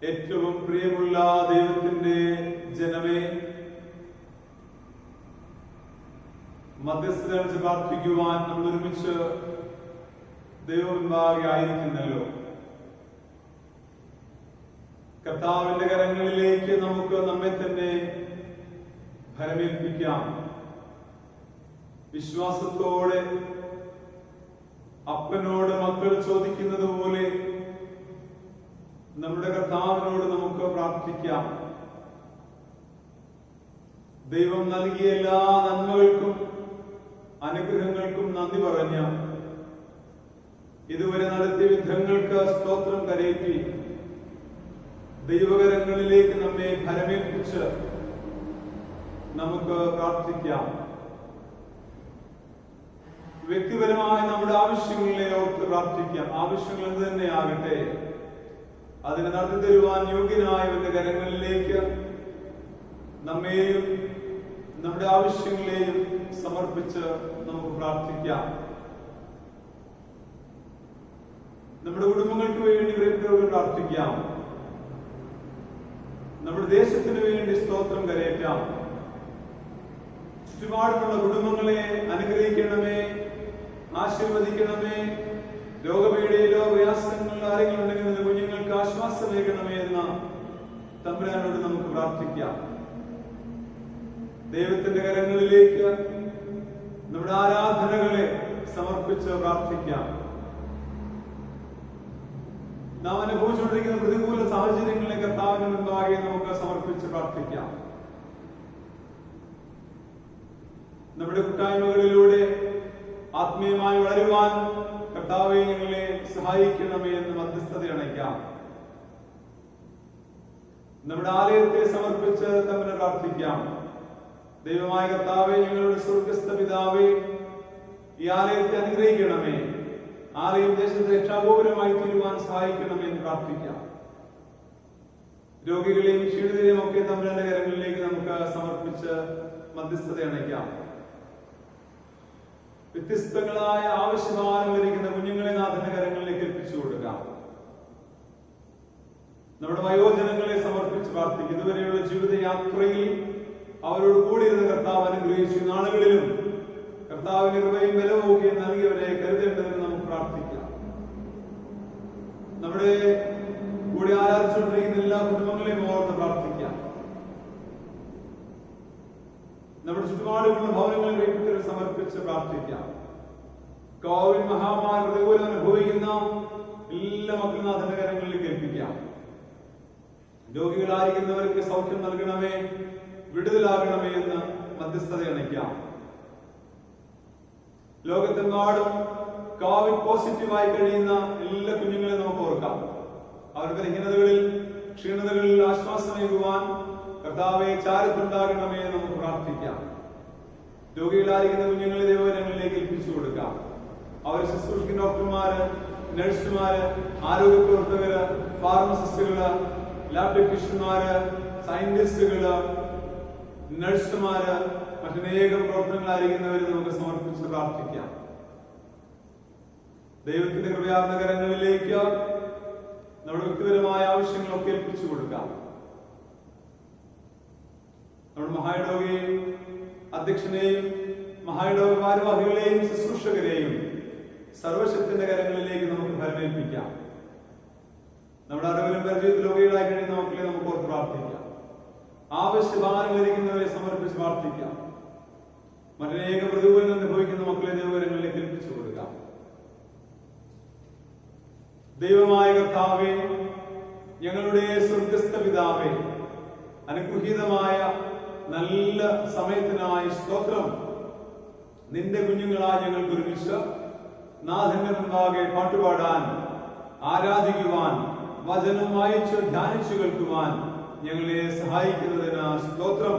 ഏറ്റവും പ്രിയമുള്ള ദൈവത്തിന്റെ ജനമേ, മധ്യസ്ഥത പ്രാർത്ഥിക്കുവാൻ നമ്മൾ ഒരുമിച്ച് ദൈവമുൻപാകെ ആയിരിക്കുന്നല്ലോ. കർത്താവിന്റെ കരങ്ങളിലേക്ക് നമുക്ക് നമ്മെ തന്നെ ഫലമേൽപ്പിക്കാം. വിശ്വാസത്തോടെ അപ്പനോട് മക്കൾ ചോദിക്കുന്നത് പോലെ നമ്മുടെ കർത്താവിനോട് നമുക്ക് പ്രാർത്ഥിക്കാം. ദൈവം നൽകിയ എല്ലാ നന്മകൾക്കും അനുഗ്രഹങ്ങൾക്കും നന്ദി പറഞ്ഞ ഇതുവരെ നടത്തിയ യുദ്ധങ്ങൾക്ക് സ്തോത്രം കരയറ്റി ദൈവകരങ്ങളിലേക്ക് നമ്മെ ഫലമേൽപ്പിച്ച് നമുക്ക് പ്രാർത്ഥിക്കാം. വ്യക്തിപരമായി നമ്മുടെ ആവശ്യങ്ങളെ ഓർത്ത് പ്രാർത്ഥിക്കാം. ആവശ്യങ്ങൾ എന്ത് തന്നെ ആകട്ടെ, അതിനെ നടത്തി തരുവാൻ യോഗ്യനായവന്റെ കരങ്ങളിലേക്ക് നമ്മെയും നമ്മുടെ ആവശ്യങ്ങളെയും സമർപ്പിച്ച് നമുക്ക് പ്രാർത്ഥിക്കാം. നമ്മുടെ കുടുംബങ്ങൾക്ക് വേണ്ടി വ്യക്തികൾക്ക് പ്രാർത്ഥിക്കാം. നമ്മുടെ ദേശത്തിന് വേണ്ടി സ്തോത്രം കരയറ്റാം. ചുറ്റുപാടുമുള്ള കുടുംബങ്ങളെ അനുഗ്രഹിക്കണമേ, ആശീർവദിക്കണമേ. രോഗപീഠയിലോ പ്രയാസങ്ങളിലോ ആരെങ്കിലും ഉണ്ടെങ്കിൽ കുഞ്ഞുങ്ങൾക്ക് ആശ്വാസമേകണമേ എന്ന തമ്പുരാനോട് നമുക്ക് പ്രാർത്ഥിക്കാം. ദൈവത്തിന്റെ കരങ്ങളിലേക്ക് നമ്മുടെ ആരാധനകളെ സമർപ്പിച്ച് പ്രാർത്ഥിക്കാം. നാം അനുഭവിച്ചുകൊണ്ടിരിക്കുന്ന പ്രതികൂല സാഹചര്യങ്ങളെ കർത്താവിന് മുൻപാകെ നമുക്ക് സമർപ്പിച്ച് പ്രാർത്ഥിക്കാം. നമ്മുടെ കൂട്ടായ്മകളിലൂടെ ആത്മീയമായി വളരുവാൻ കർത്താവെ ഞങ്ങളെ സഹായിക്കണമേ എന്ന് മധ്യസ്ഥത അണയ്ക്കാം. നമ്മുടെ ആലയത്തെ സമർപ്പിച്ച് തമ്മിൽ പ്രാർത്ഥിക്കാം. ദൈവമായ കർത്താവെ, ഞങ്ങളുടെ സ്വർഗസ്ഥ പിതാവേ, ഈ ആലയത്തെ അനുഗ്രഹിക്കണമേ. ആലയം ദേശത്തെ രക്ഷാഗോപുരമായി തീരുവാൻ സഹായിക്കണമേ എന്ന് പ്രാർത്ഥിക്കാം. രോഗികളെയും ക്ഷീണിതരെയും ഒക്കെ തമ്മിലെ കരങ്ങളിലേക്ക് നമുക്ക് സമർപ്പിച്ച് മധ്യസ്ഥത അണയ്ക്കാം. വ്യത്യസ്തങ്ങളായ ആവശ്യഭാരങ്ങളിരിക്കുന്ന കുഞ്ഞുങ്ങളെ നാഥന്റെ കരങ്ങളിലേക്ക് ഏൽപ്പിച്ചു കൊടുക്കാം. നമ്മുടെ വയോജനങ്ങളെ സമർപ്പിച്ച് പ്രാർത്ഥിക്കും. ഇതുവരെയുള്ള ജീവിതയാത്രയിൽ അവരോട് കൂടിയിരുന്ന കർത്താവ് അനുഗ്രഹിച്ചു. നാളുകളിലും കർത്താവിന് കൃപയും ബലവും നൽകിയവരെ കരുതേണ്ടതിന് നമുക്ക് പ്രാർത്ഥിക്കാം. നമ്മുടെ കൂടി ആരാധിച്ചുകൊണ്ടിരിക്കുന്ന എല്ലാ കുടുംബങ്ങളെയും ഓർത്ത് പ്രാർത്ഥിക്കാം. നമ്മുടെ ചുറ്റുപാടുകളുടെ ഭവനങ്ങളെ വ്യക്തികൾ സമർപ്പിച്ച് പ്രാർത്ഥിക്കാം. കോവിഡ് മഹാമാരി പ്രതികൂലം അനുഭവിക്കുന്ന എല്ലാ മക്കളും നാഥന്റെ കരങ്ങളിലേക്ക് ഏൽപ്പിക്കാം. രോഗികളായിരിക്കുന്നവർക്ക് സൗഖ്യം നൽകണമേ, വിടുതലാകണമേ എന്ന് മധ്യസ്ഥത അണയ്ക്കാം. ലോകത്തെമ്പാടും കോവിഡ് പോസിറ്റീവായി കഴിയുന്ന എല്ലാ കുഞ്ഞുങ്ങളെയും നമുക്ക് ഓർക്കാം. അവരുടെ ബലഹീനതകളിൽ ക്ഷീണതകളിൽ ആശ്വാസമേകുവാൻ കർത്താവെ ചാരത്തുണ്ടാകണമേ എന്ന് നമുക്ക് പ്രാർത്ഥിക്കാം. രോഗികളായിരിക്കുന്ന കുഞ്ഞുങ്ങളെ ദൈവകരങ്ങളിലേക്ക് ഏൽപ്പിച്ചു കൊടുക്കാം. അവർ ശുശ്രൂഷിക്കുന്ന ഡോക്ടർമാര്, നഴ്സുമാര്, ആരോഗ്യ പ്രവർത്തകര്, ഫാർമസിസ്റ്റുകള്, ലാബ് ടെക്നീഷ്യന്മാര്, സയന്റിസ്റ്റുകള്, നഴ്സുമാര്, മറ്റനേകം പ്രവർത്തനങ്ങളായിരിക്കുന്നവരെ നമുക്ക് സമർപ്പിച്ച് പ്രാർത്ഥിക്കാം. ദൈവത്തിന്റെ കൃപയാർന്ന കരങ്ങളിലേക്ക് നമ്മുടെ വ്യക്തിപരമായ ആവശ്യങ്ങളൊക്കെ ഏൽപ്പിച്ചു കൊടുക്കാം. നമ്മുടെ മഹായിടവകയെയും അധ്യക്ഷനെയും മഹായിടവക ഭാരവാഹികളെയും ശുശ്രൂഷകരെയും സർവശക്തിന്റെ കരങ്ങളിലേക്ക് നമുക്ക് ഫലമേൽപ്പിക്കാം. നമ്മുടെ അറിവിലും പരിചയത്തിൽ രോഗികളായി കഴിയുന്ന മക്കളെ നമുക്ക് ഓർത്ത് പ്രാർത്ഥിക്കാം. ആവശ്യഭാരങ്ങളിരിക്കുന്നവരെ സമർപ്പിച്ച് പ്രാർത്ഥിക്കാം. മറ്റനേക പ്രതികൂലം അനുഭവിക്കുന്ന മക്കളെ ദൈവകരങ്ങളിലേക്ക് ഏൽപ്പിച്ചു കൊടുക്കാം. ദൈവമായ കർത്താവേ, ഞങ്ങളുടെ സ്വർഗസ്ഥ പിതാവേ, അനുഗ്രഹീതമായ നല്ല സമയത്തിനായി സ്തോത്രം. നിന്റെ കുഞ്ഞുങ്ങളായി ഞങ്ങൾക്ക് ഒരുമിച്ച് നാഥന്റെ മുൻപാകെ പാട്ടുപാടാൻ, ആരാധിക്കുവാൻ, വചനം വായിച്ച് ധ്യാനിച്ചു കേൾക്കുവാൻ ഞങ്ങളെ സഹായിക്കുന്നതിന് സ്തോത്രം.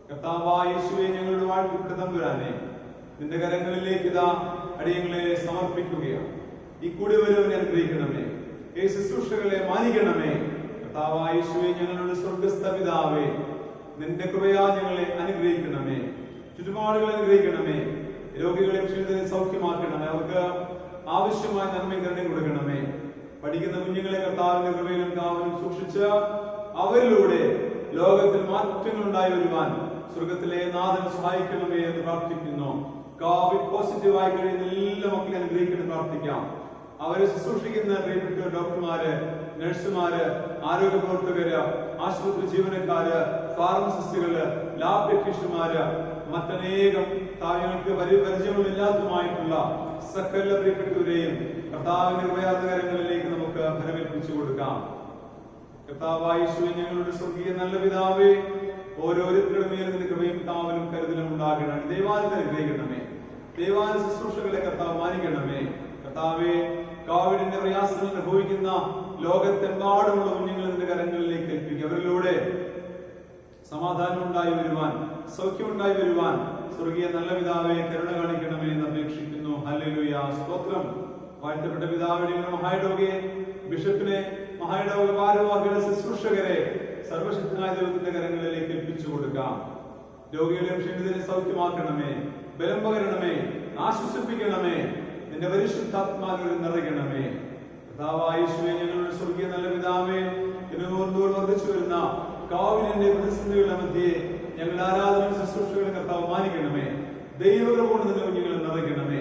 കർത്താവായ യേശുവേ, ഞങ്ങളുടെ വാഴ്ത്തപ്പെട്ട തമ്പുരാനെ, നിന്റെ കരങ്ങളിലേക്ക് ഇതാ അടിയങ്ങളെ സമർപ്പിക്കുകയാണ്. ഈ കൂടി വരുവനെ അനുഗ്രഹിക്കണമേ, ഈ ശുശ്രൂഷകളെ മാനിക്കണമേ. കർത്താവായ യേശുവേ, ഞങ്ങളുടെ സ്വർഗസ്ഥ പിതാവേ, നിന്റെ കൃപയാ ഞങ്ങളെ അനുഗ്രഹിക്കണമേ. ചുറ്റുപാടുകളെ അനുഗ്രഹിക്കണമേ. രോഗികളെ ക്ഷീണിതരെ സൗഖ്യമാക്കണമേ. അവർക്ക് ആവശ്യമായ നന്മയും കരുണയും കൊടുക്കണമേ. പഠിക്കുന്ന കുഞ്ഞുങ്ങളെ കർത്താവിന്റെ കൃപയിലും കാവലും സൂക്ഷിച്ച് അവരിലൂടെ ലോകത്തിൽ മാറ്റങ്ങൾ ഉണ്ടായി വരുവാൻ സ്വർഗത്തിലെ നാഥൻ സഹായിക്കണമേ എന്ന് പ്രാർത്ഥിക്കുന്നു. കോവിഡ് പോസിറ്റീവായി കഴിയുന്ന എല്ലാ മക്കളെ അനുഗ്രഹിക്കണം പ്രാർത്ഥിക്കാം. അവരെ ശുശ്രൂഷിക്കുന്ന പ്രിയപ്പെട്ട ഡോക്ടർമാര്, നഴ്സുമാര്, ആരോഗ്യ പ്രവർത്തകര്, ആശുപത്രി ജീവനക്കാര്, ഫാർമസിസ്റ്റുകള്, ലാബ് ടെക്നീഷ്യന്മാര്, മറ്റനേകം താങ്കൾക്ക് പരിചയമില്ലാത്തതുമായിട്ടുള്ള സകല പ്രിയപ്പെട്ടവരെയും കർത്താവിന്റെ കൃപയാർന്ന കരങ്ങളിലേക്ക് നമുക്ക് ഫലമേൽപ്പിച്ചു കൊടുക്കാം. കർത്താവായ യേശുവേ, ഞങ്ങളുടെ സ്വർഗീയ നല്ല പിതാവേ, ഓരോരുത്തരുടെ മേലും നിന്റെ കൃപയും കാവലും കരുതലും ഉണ്ടാകണം. ദൈവാലയത്തെ അനുഗ്രഹിക്കണമേ. ദൈവാലയ ശുശ്രൂഷകളെ കർത്താവ് മാനിക്കണമേ. കർത്താവേ, കോവിഡിന്റെ പ്രയാസങ്ങൾ അനുഭവിക്കുന്ന ലോകത്തെമ്പാടുമുള്ള കുഞ്ഞുങ്ങൾ നിന്റെ കരങ്ങളിലേക്ക് ഏൽപ്പിക്കുക. അവരിലൂടെ സമാധാനം ഉണ്ടായി വരുവാൻ, സൗഖ്യമുണ്ടായി വരുവാൻ സ്വർഗീയ നല്ല പിതാവെ കരുണ കാണിക്കണമേ എന്ന് അപേക്ഷിക്കുന്നു. ഹല്ലേലൂയ, സ്തോത്രം. വാഴ്ത്തപ്പെട്ട പിതാവിനെ, മഹായിടോകെ ബിഷപ്പിനെ, മഹായിടോക ഭാരവാഹികളെ, ശുശ്രൂഷകരെ സർവശക്തനായ ദൈവത്തിന്റെ കരങ്ങളിലേക്ക് ഏൽപ്പിച്ചു കൊടുക്കാം. രോഗികളെയും ക്ഷീണിതരെ സൗഖ്യമാക്കണമേ, ബലം പകരണമേ, ആശ്വസിപ്പിക്കണമേ, നിന്റെ പരിശുദ്ധാത്മാവിൽ നിറയ്ക്കണമേ. കർത്താവായ യേശുവേ, ഞങ്ങളുടെ സ്വർഗീയ നല്ല പിതാവേ, ദിനംതോറും വർദ്ധിച്ചു വരുന്ന കോവിഡിന്റെ പ്രതിസന്ധികളുടെ മധ്യേ ഞങ്ങളുടെ ആരാധന ശുശ്രൂഷകളെ കർത്താവ് മാനിക്കണമേ. ദൈവകൃപ കൊണ്ട് നിന്റെ കുഞ്ഞുങ്ങളെ നിറയ്ക്കണമേ.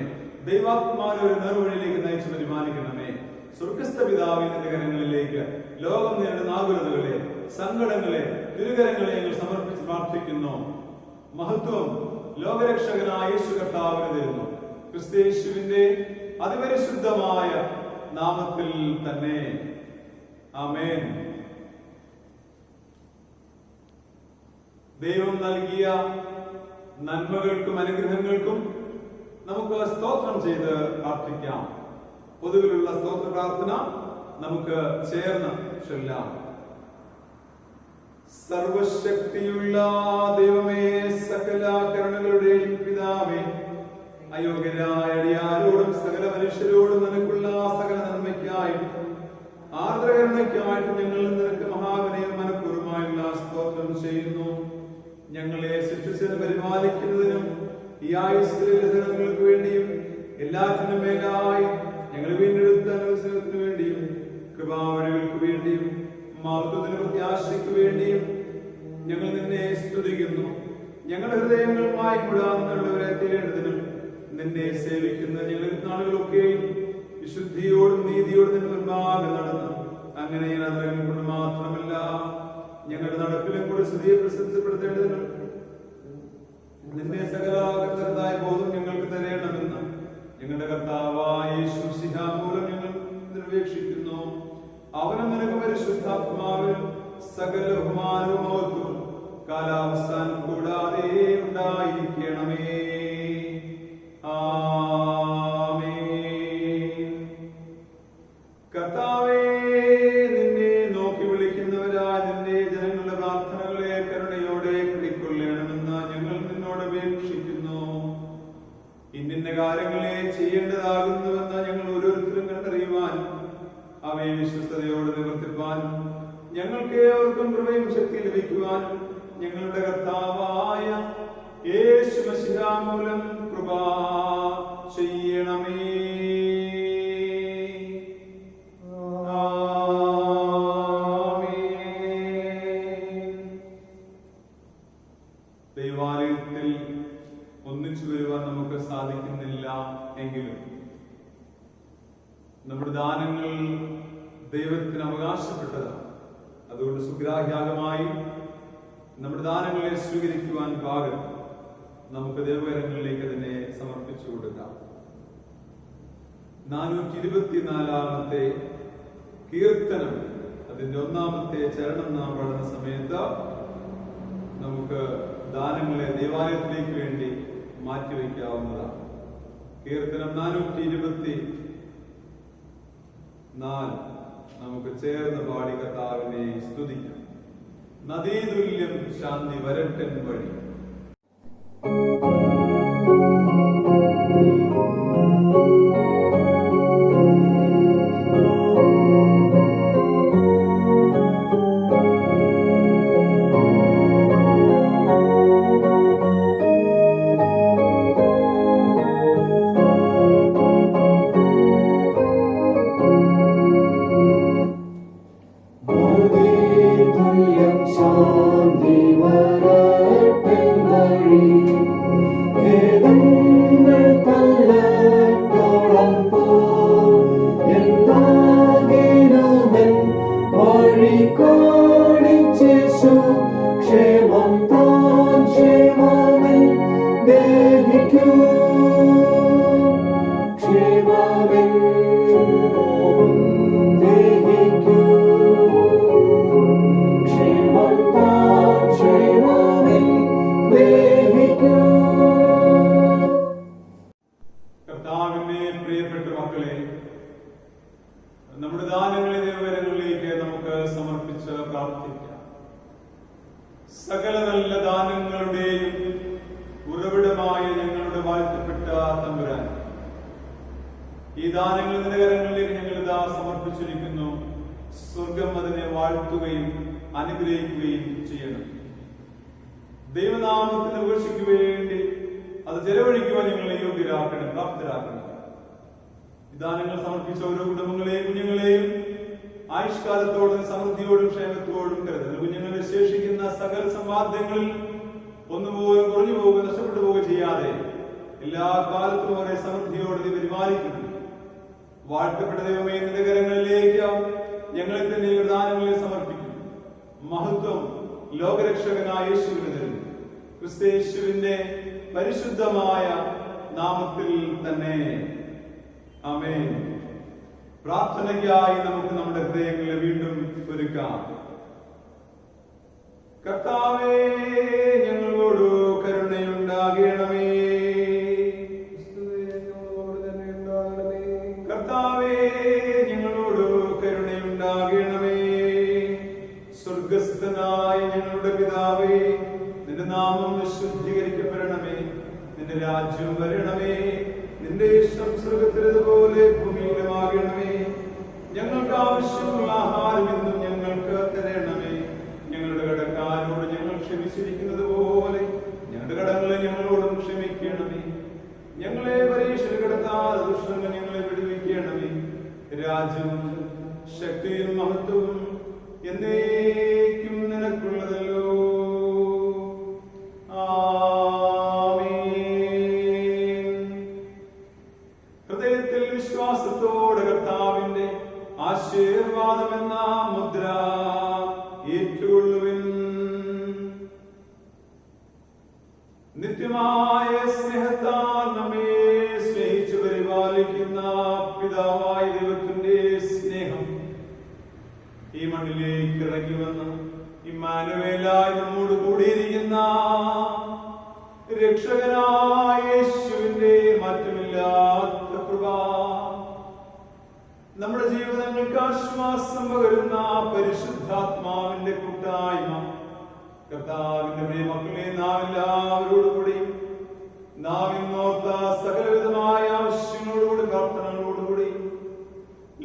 ദൈവാത്മാവിനെ ഒരു നേർവഴിയിലേക്ക് നയിച്ചു പരിപാലിക്കണമേ. സ്വർഗസ്ഥ പിതാവേ, നിന്റെ കരങ്ങളിലേക്ക് ലോകം നേരിടുന്ന ആകുലതകളെ, സങ്കടങ്ങളെ, ദുരിതങ്ങളെ ഞങ്ങൾ സമർപ്പിച്ച് പ്രാർത്ഥിക്കുന്നു. മഹത്വം ലോകരക്ഷകനായ യേശു കർത്താവിന് തരുന്നു. ക്രിസ്തയേശുവിന്റെ അതിപരിശുദ്ധമായ നാമത്തിൽ തന്നെ ആമേൻ. ദൈവം നൽകിയ നന്മകൾക്കും അനുഗ്രഹങ്ങൾക്കും നമുക്ക് സ്തോത്രം ചെയ്ത് പ്രാർത്ഥിക്കാം. പൊതുവിലുള്ള സ്തോത്ര പ്രാർത്ഥന നമുക്ക് ചേർന്ന് ചൊല്ലാം. സർവശക്തിയുള്ള ദൈവമേ, സകല കരുണകളുടെയും പിതാവേ, അയോഗ്യരായ അടിയാരോടും സകല മനുഷ്യരോടും നിനക്കുള്ള സകല നന്മയ്ക്കായും ആർദ്രകരുണയ്ക്കായിട്ട് ഞങ്ങൾ നിനക്ക് മഹാവിനയം മനഃപൂർവ്വമായുള്ള സ്തോത്രം ചെയ്യുന്നു. ഞങ്ങളെ സൃഷ്ടിച്ചതിന് പരിപാലിക്കുന്നതിനും ഈ ആയുസ്സങ്ങൾക്ക് വേണ്ടിയും എല്ലാറ്റിനും മേലായി ഞങ്ങൾ വീണ്ടെടുത്ത അനുസരണത്തിന് വേണ്ടിയും കൃപാവഴികൾക്ക് വേണ്ടിയും മഹത്വത്തിന് പ്രത്യാശയ്ക്ക് വേണ്ടിയും ഞങ്ങൾ നിന്നെ സ്തുതിക്കുന്നു. ഞങ്ങളുടെ ഹൃദയങ്ങളുമായി കൂടാവുന്നവരെ തീരേണ്ടതിനും നിന്നെ സേവിക്കുന്ന ഞങ്ങൾ നാളുകളൊക്കെയും വിശുദ്ധിയോടും നീതിയോടും നിന്റെ മുൻപാകെ നടന്നു. അങ്ങനെ യാത്രകൾ കൊണ്ട് മാത്രമല്ല, ഞങ്ങളുടെ നടപ്പിലും കൂടെ സ്തുതിയെ പ്രസിദ്ധപ്പെടുത്തേണ്ടതിനും നിന്നെ സകലാകർത്തായ ബോധം ഞങ്ങൾക്ക് തരേണമെന്ന് ഞങ്ങളുടെ കർത്താവായ യേശു മിശിഹാ മൂലം ഞങ്ങൾ നിർവേക്ഷിക്കുന്നു. അവനും നിനക്ക് പരിശുദ്ധാത്മാവിനും സകല ബഹുമാനവും മഹത്വവും കാലാവസ്ഥാനം കൂടാതെ ഉണ്ടായിരിക്കണമേ. ആമേൻ. കർത്താവേ, നിന്നെ നോക്കി വിളിക്കുന്നവരായ നിന്റെ ജനങ്ങളുടെ പ്രാർത്ഥനകളെ കരുണയോടെ കൈക്കൊള്ളണമെന്ന് ഞങ്ങൾ നിന്നോട് അപേക്ഷിക്കുന്നു. ഇന്നിന്ന കാര്യങ്ങളെ ചെയ്യേണ്ടതാകുന്നുവെന്ന് ഞങ്ങൾ ഓരോരുത്തരും കണ്ടറിയുവാൻ അവയെ വിശ്വസ്തയോടെ നിവർത്തിപ്പാനും ഞങ്ങൾക്ക് ഏവർക്കും കൃപയും ശക്തി ലഭിക്കുവാനും ഞങ്ങളുടെ കർത്താവായ യേശു മിശിഹാ മൂലം കൃപ ചെയ്യണമേ. ദൈവാലയത്തിൽ ഒന്നിച്ചു വരുവാൻ നമുക്ക് സാധിക്കുന്നില്ല എങ്കിലും നമ്മുടെ ദാനങ്ങൾ ദൈവത്തിന് അവകാശപ്പെട്ടതാണ്. അതുകൊണ്ട് സുഗ്രാഹ്യാഗമായി നമ്മുടെ ദാനങ്ങളെ സ്വീകരിക്കുവാൻ പാകം നമുക്ക് ദൈവകരങ്ങളിലേക്ക് അതിനെ സമർപ്പിച്ചു കൊടുക്കാം. 424 കീർത്തനം, അതിന്റെ 1-ാമത്തെ ചരണം നാം പാടുന്ന സമയത്ത് നമുക്ക് ദാനങ്ങളെ ദേവാലയത്തിലേക്ക് വേണ്ടി മാറ്റിവെക്കാവുന്നതാണ്. കീർത്തനം 424 നമുക്ക് ചേർന്ന് പാടി കർത്താവിനെ സ്തുതിക്കാം. നദീതുല്യം ശാന്തി വരട്ടൻ വഴി. ശാന്തി വരട്ടെന്നഴി ഖേദങ്ങൾ തല്ലട്ടോളം പോൽ എന്താകിലുമെൻ വഴി കാണിച്ചേശു ക്ഷേമം താൻ ക്ഷേമമെൻ ദേഹിക്കൂ ക്ഷേമമെൻ ദേഹിക്കൂ ക്ഷേമം താൻ ക്ഷേമമെൻ ദേഹിക്കൂ. കർത്താവിന്റെ പ്രിയപ്പെട്ട മക്കളെ, നമ്മുടെ ദാനങ്ങളെ ദൈവകരങ്ങളിലേക്ക് നമുക്ക് സമർപ്പിച്ച് പ്രാർത്ഥിക്കാം. സകല നല്ല ദാനങ്ങളുടെയും ഉറവിടമായ ഞങ്ങളുടെ വാഴ്ത്തപ്പെട്ട തമ്പുരാൻ, ഈ ദാനങ്ങൾ നിന്റെ കരങ്ങളിലേക്ക് ഞങ്ങൾ ഇതാ സമർപ്പിച്ചിരിക്കുന്നു. സ്വർഗം അതിനെ വാഴ്ത്തുകയും അനുഗ്രഹിക്കുകയും ചെയ്യണം. ദൈവനാമത്തിന് ഉപേക്ഷിക്കു വേണ്ടി അത് ചെലവഴിക്കുവാൻ ഞങ്ങളെ യോഗ്യരാക്കണം, പ്രാപ്തരാക്കണം. ദാനങ്ങൾ സമർപ്പിച്ച ഓരോ കുടുംബങ്ങളെയും കുഞ്ഞുങ്ങളെയും ആയുഷ്കാലത്തോടും സമൃദ്ധിയോടും ക്ഷേമത്തോടും കരുതുന്നു. കുഞ്ഞുങ്ങളുടെ ശേഷിക്കുന്ന സകല സമ്പാദ്യങ്ങളിൽ ഒന്നുപോലും കുറഞ്ഞു പോകുക, നഷ്ടപ്പെട്ടു പോവുക ചെയ്യാതെ എല്ലാ കാലത്തും അവരെ സമൃദ്ധിയോടെ നീ പരിപാലിക്കുന്നു. വാഴ്ത്തപ്പെട്ട ദൈവമേ, നിന്റെ കരങ്ങളിലേക്ക് ഞങ്ങളെ തന്നെ ദാനങ്ങളെ സമർപ്പിക്കുന്നു. മഹത്വം ലോകരക്ഷകനായ യേശുവിന് തരുന്നു. ക്രിസ്തയേശുവിന്റെ പരിശുദ്ധമായ നാമത്തിൽ തന്നെ ആമേൻ. പ്രാർത്ഥനയ്ക്കായി നമുക്ക് നമ്മുടെ ഹൃദയങ്ങളെ വീണ്ടും ഒരുക്കാം. കർത്താവേ, ഞങ്ങളോട് കരുണയുണ്ടാകണമേ. കർത്താവേ, ഞങ്ങളോട് കരുണയുണ്ടാകണമേ. സ്വർഗസ്ഥനായ ഞങ്ങളുടെ പിതാവേ, നിന്റെ നാമം വിശുദ്ധീകരിക്കപ്പെടണമേ. നിന്റെ രാജ്യം വരണമേ. നിന്റെ ഇഷ്ടം സ്വർഗത്തിലേതുപോലെ ഭൂമിയിലുമാകണമേ. ഞങ്ങൾക്ക് ആവശ്യമുള്ള ആഹാരം എന്നും ഞങ്ങൾക്ക് തരണമേ. ഞങ്ങളുടെ കടക്കാരോട് ഞങ്ങൾ ക്ഷമിച്ചിരിക്കുന്നത് പോലെ ഞങ്ങളുടെ കടങ്ങളെ ഞങ്ങളോടും ക്ഷമിക്കണമേ. ഞങ്ങളെ പരീക്ഷയിൽ കിടത്താതെ ദുഷ്ടങ്ങൾ ഞങ്ങളെ വിടുവിക്കണമേ. രാജ്യവും ശക്തിയും മഹത്വവും എന്നേക്കും നിനക്കുള്ളതല്ലോ. ഹൃദയത്തിൽ വിശ്വാസത്തോടെ കർത്താവിന്റെ ആശീർവാദമെന്ന മുദ്ര ഏറ്റുകൊള്ളുവിൻ. നിത്യമായ സ്നേഹത്താൽ നമ്മെ സ്നേഹിച്ചു പരിപാലിക്കുന്ന പിതാവായ ദൈവത്തിന്റെ സ്നേഹം ഈ മണ്ണിലേക്ക് ഇറങ്ങി വന്ന് ഇമ്മാനുവേലായി നമ്മോട് കൂടിയിരിക്കുന്ന രക്ഷകനായ യേശുവിന്റെ മാറ്റമില്ലാത്ത കൃപ, നമ്മുടെ ജീവിതങ്ങൾക്ക് ആശ്വാസം പകരുന്ന പരിശുദ്ധാത്മാവിന്റെ കൂട്ടായ്മ, കർത്താവിന്റെ പ്രിയ മക്കളെ നാം എല്ലാവരോടുകൂടി നാം ഇന്നോർത്ത സകലവിധമായ ആവശ്യങ്ങളോടുകൂടി പ്രാർത്ഥനകളോടുകൂടി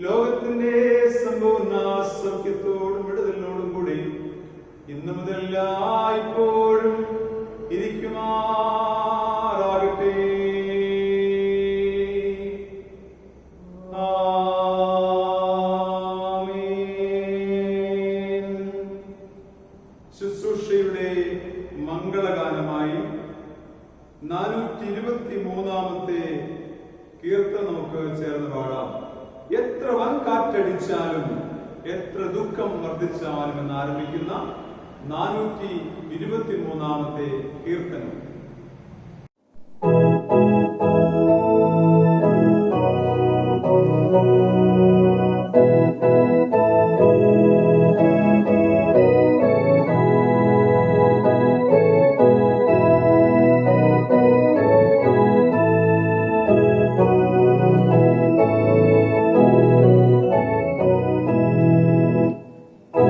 ലോകത്തിന്റെ സമ്പൂർണ്ണ സൗഖ്യത്തോടും വിടുതലിനോടും കൂടി ഇന്നു മുതൽ ഇപ്പോഴും ഇരിക്കുമാറാകട്ടെ. ആമേൻ. ശുശ്രൂഷയുടെ മംഗളഗാനമായി 423 കീർത്തനം നമുക്ക് ചേർന്ന് പാടാം. എത്ര വൻ കാറ്റടിച്ചാലും എത്ര ദുഃഖം വർദ്ധിച്ചാലും എന്നാരംഭിക്കുന്ന 423 കീർത്തനം.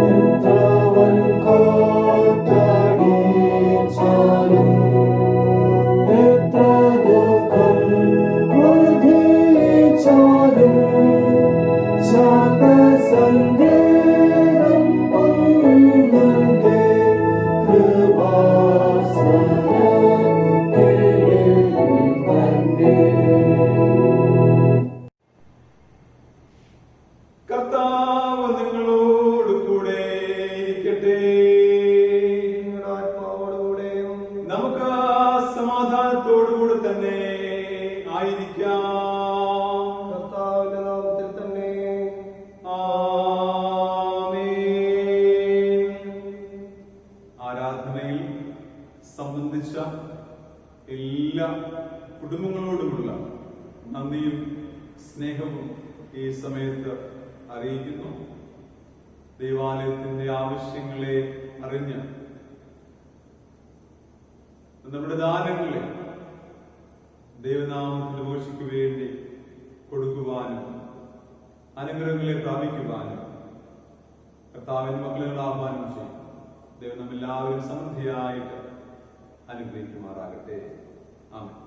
എത്ര വൻ കാറ്റടിച്ചാലും എല്ലാ കുടുംബങ്ങളോടുമുള്ള നന്ദിയും സ്നേഹവും ഈ സമയത്ത് അറിയിക്കുന്നു. ദൈവാലയത്തിന്റെ ആവശ്യങ്ങളെ അറിഞ്ഞ് നമ്മുടെ ദാനങ്ങളെ ദൈവനാമത്തിന്റെ മോശയ്ക്ക് വേണ്ടി കൊടുക്കുവാനും അനുഗ്രഹങ്ങളെ പ്രാപിക്കുവാനും കർത്താവിന്റെ മക്കളെ ആഹ്വാനം ചെയ്യും. ദൈവം നമ്മെല്ലാവരും സമൃദ്ധിയായിട്ട് അനുഗ്രഹിക്കുമാറാകട്ടെ. ആമേൻ.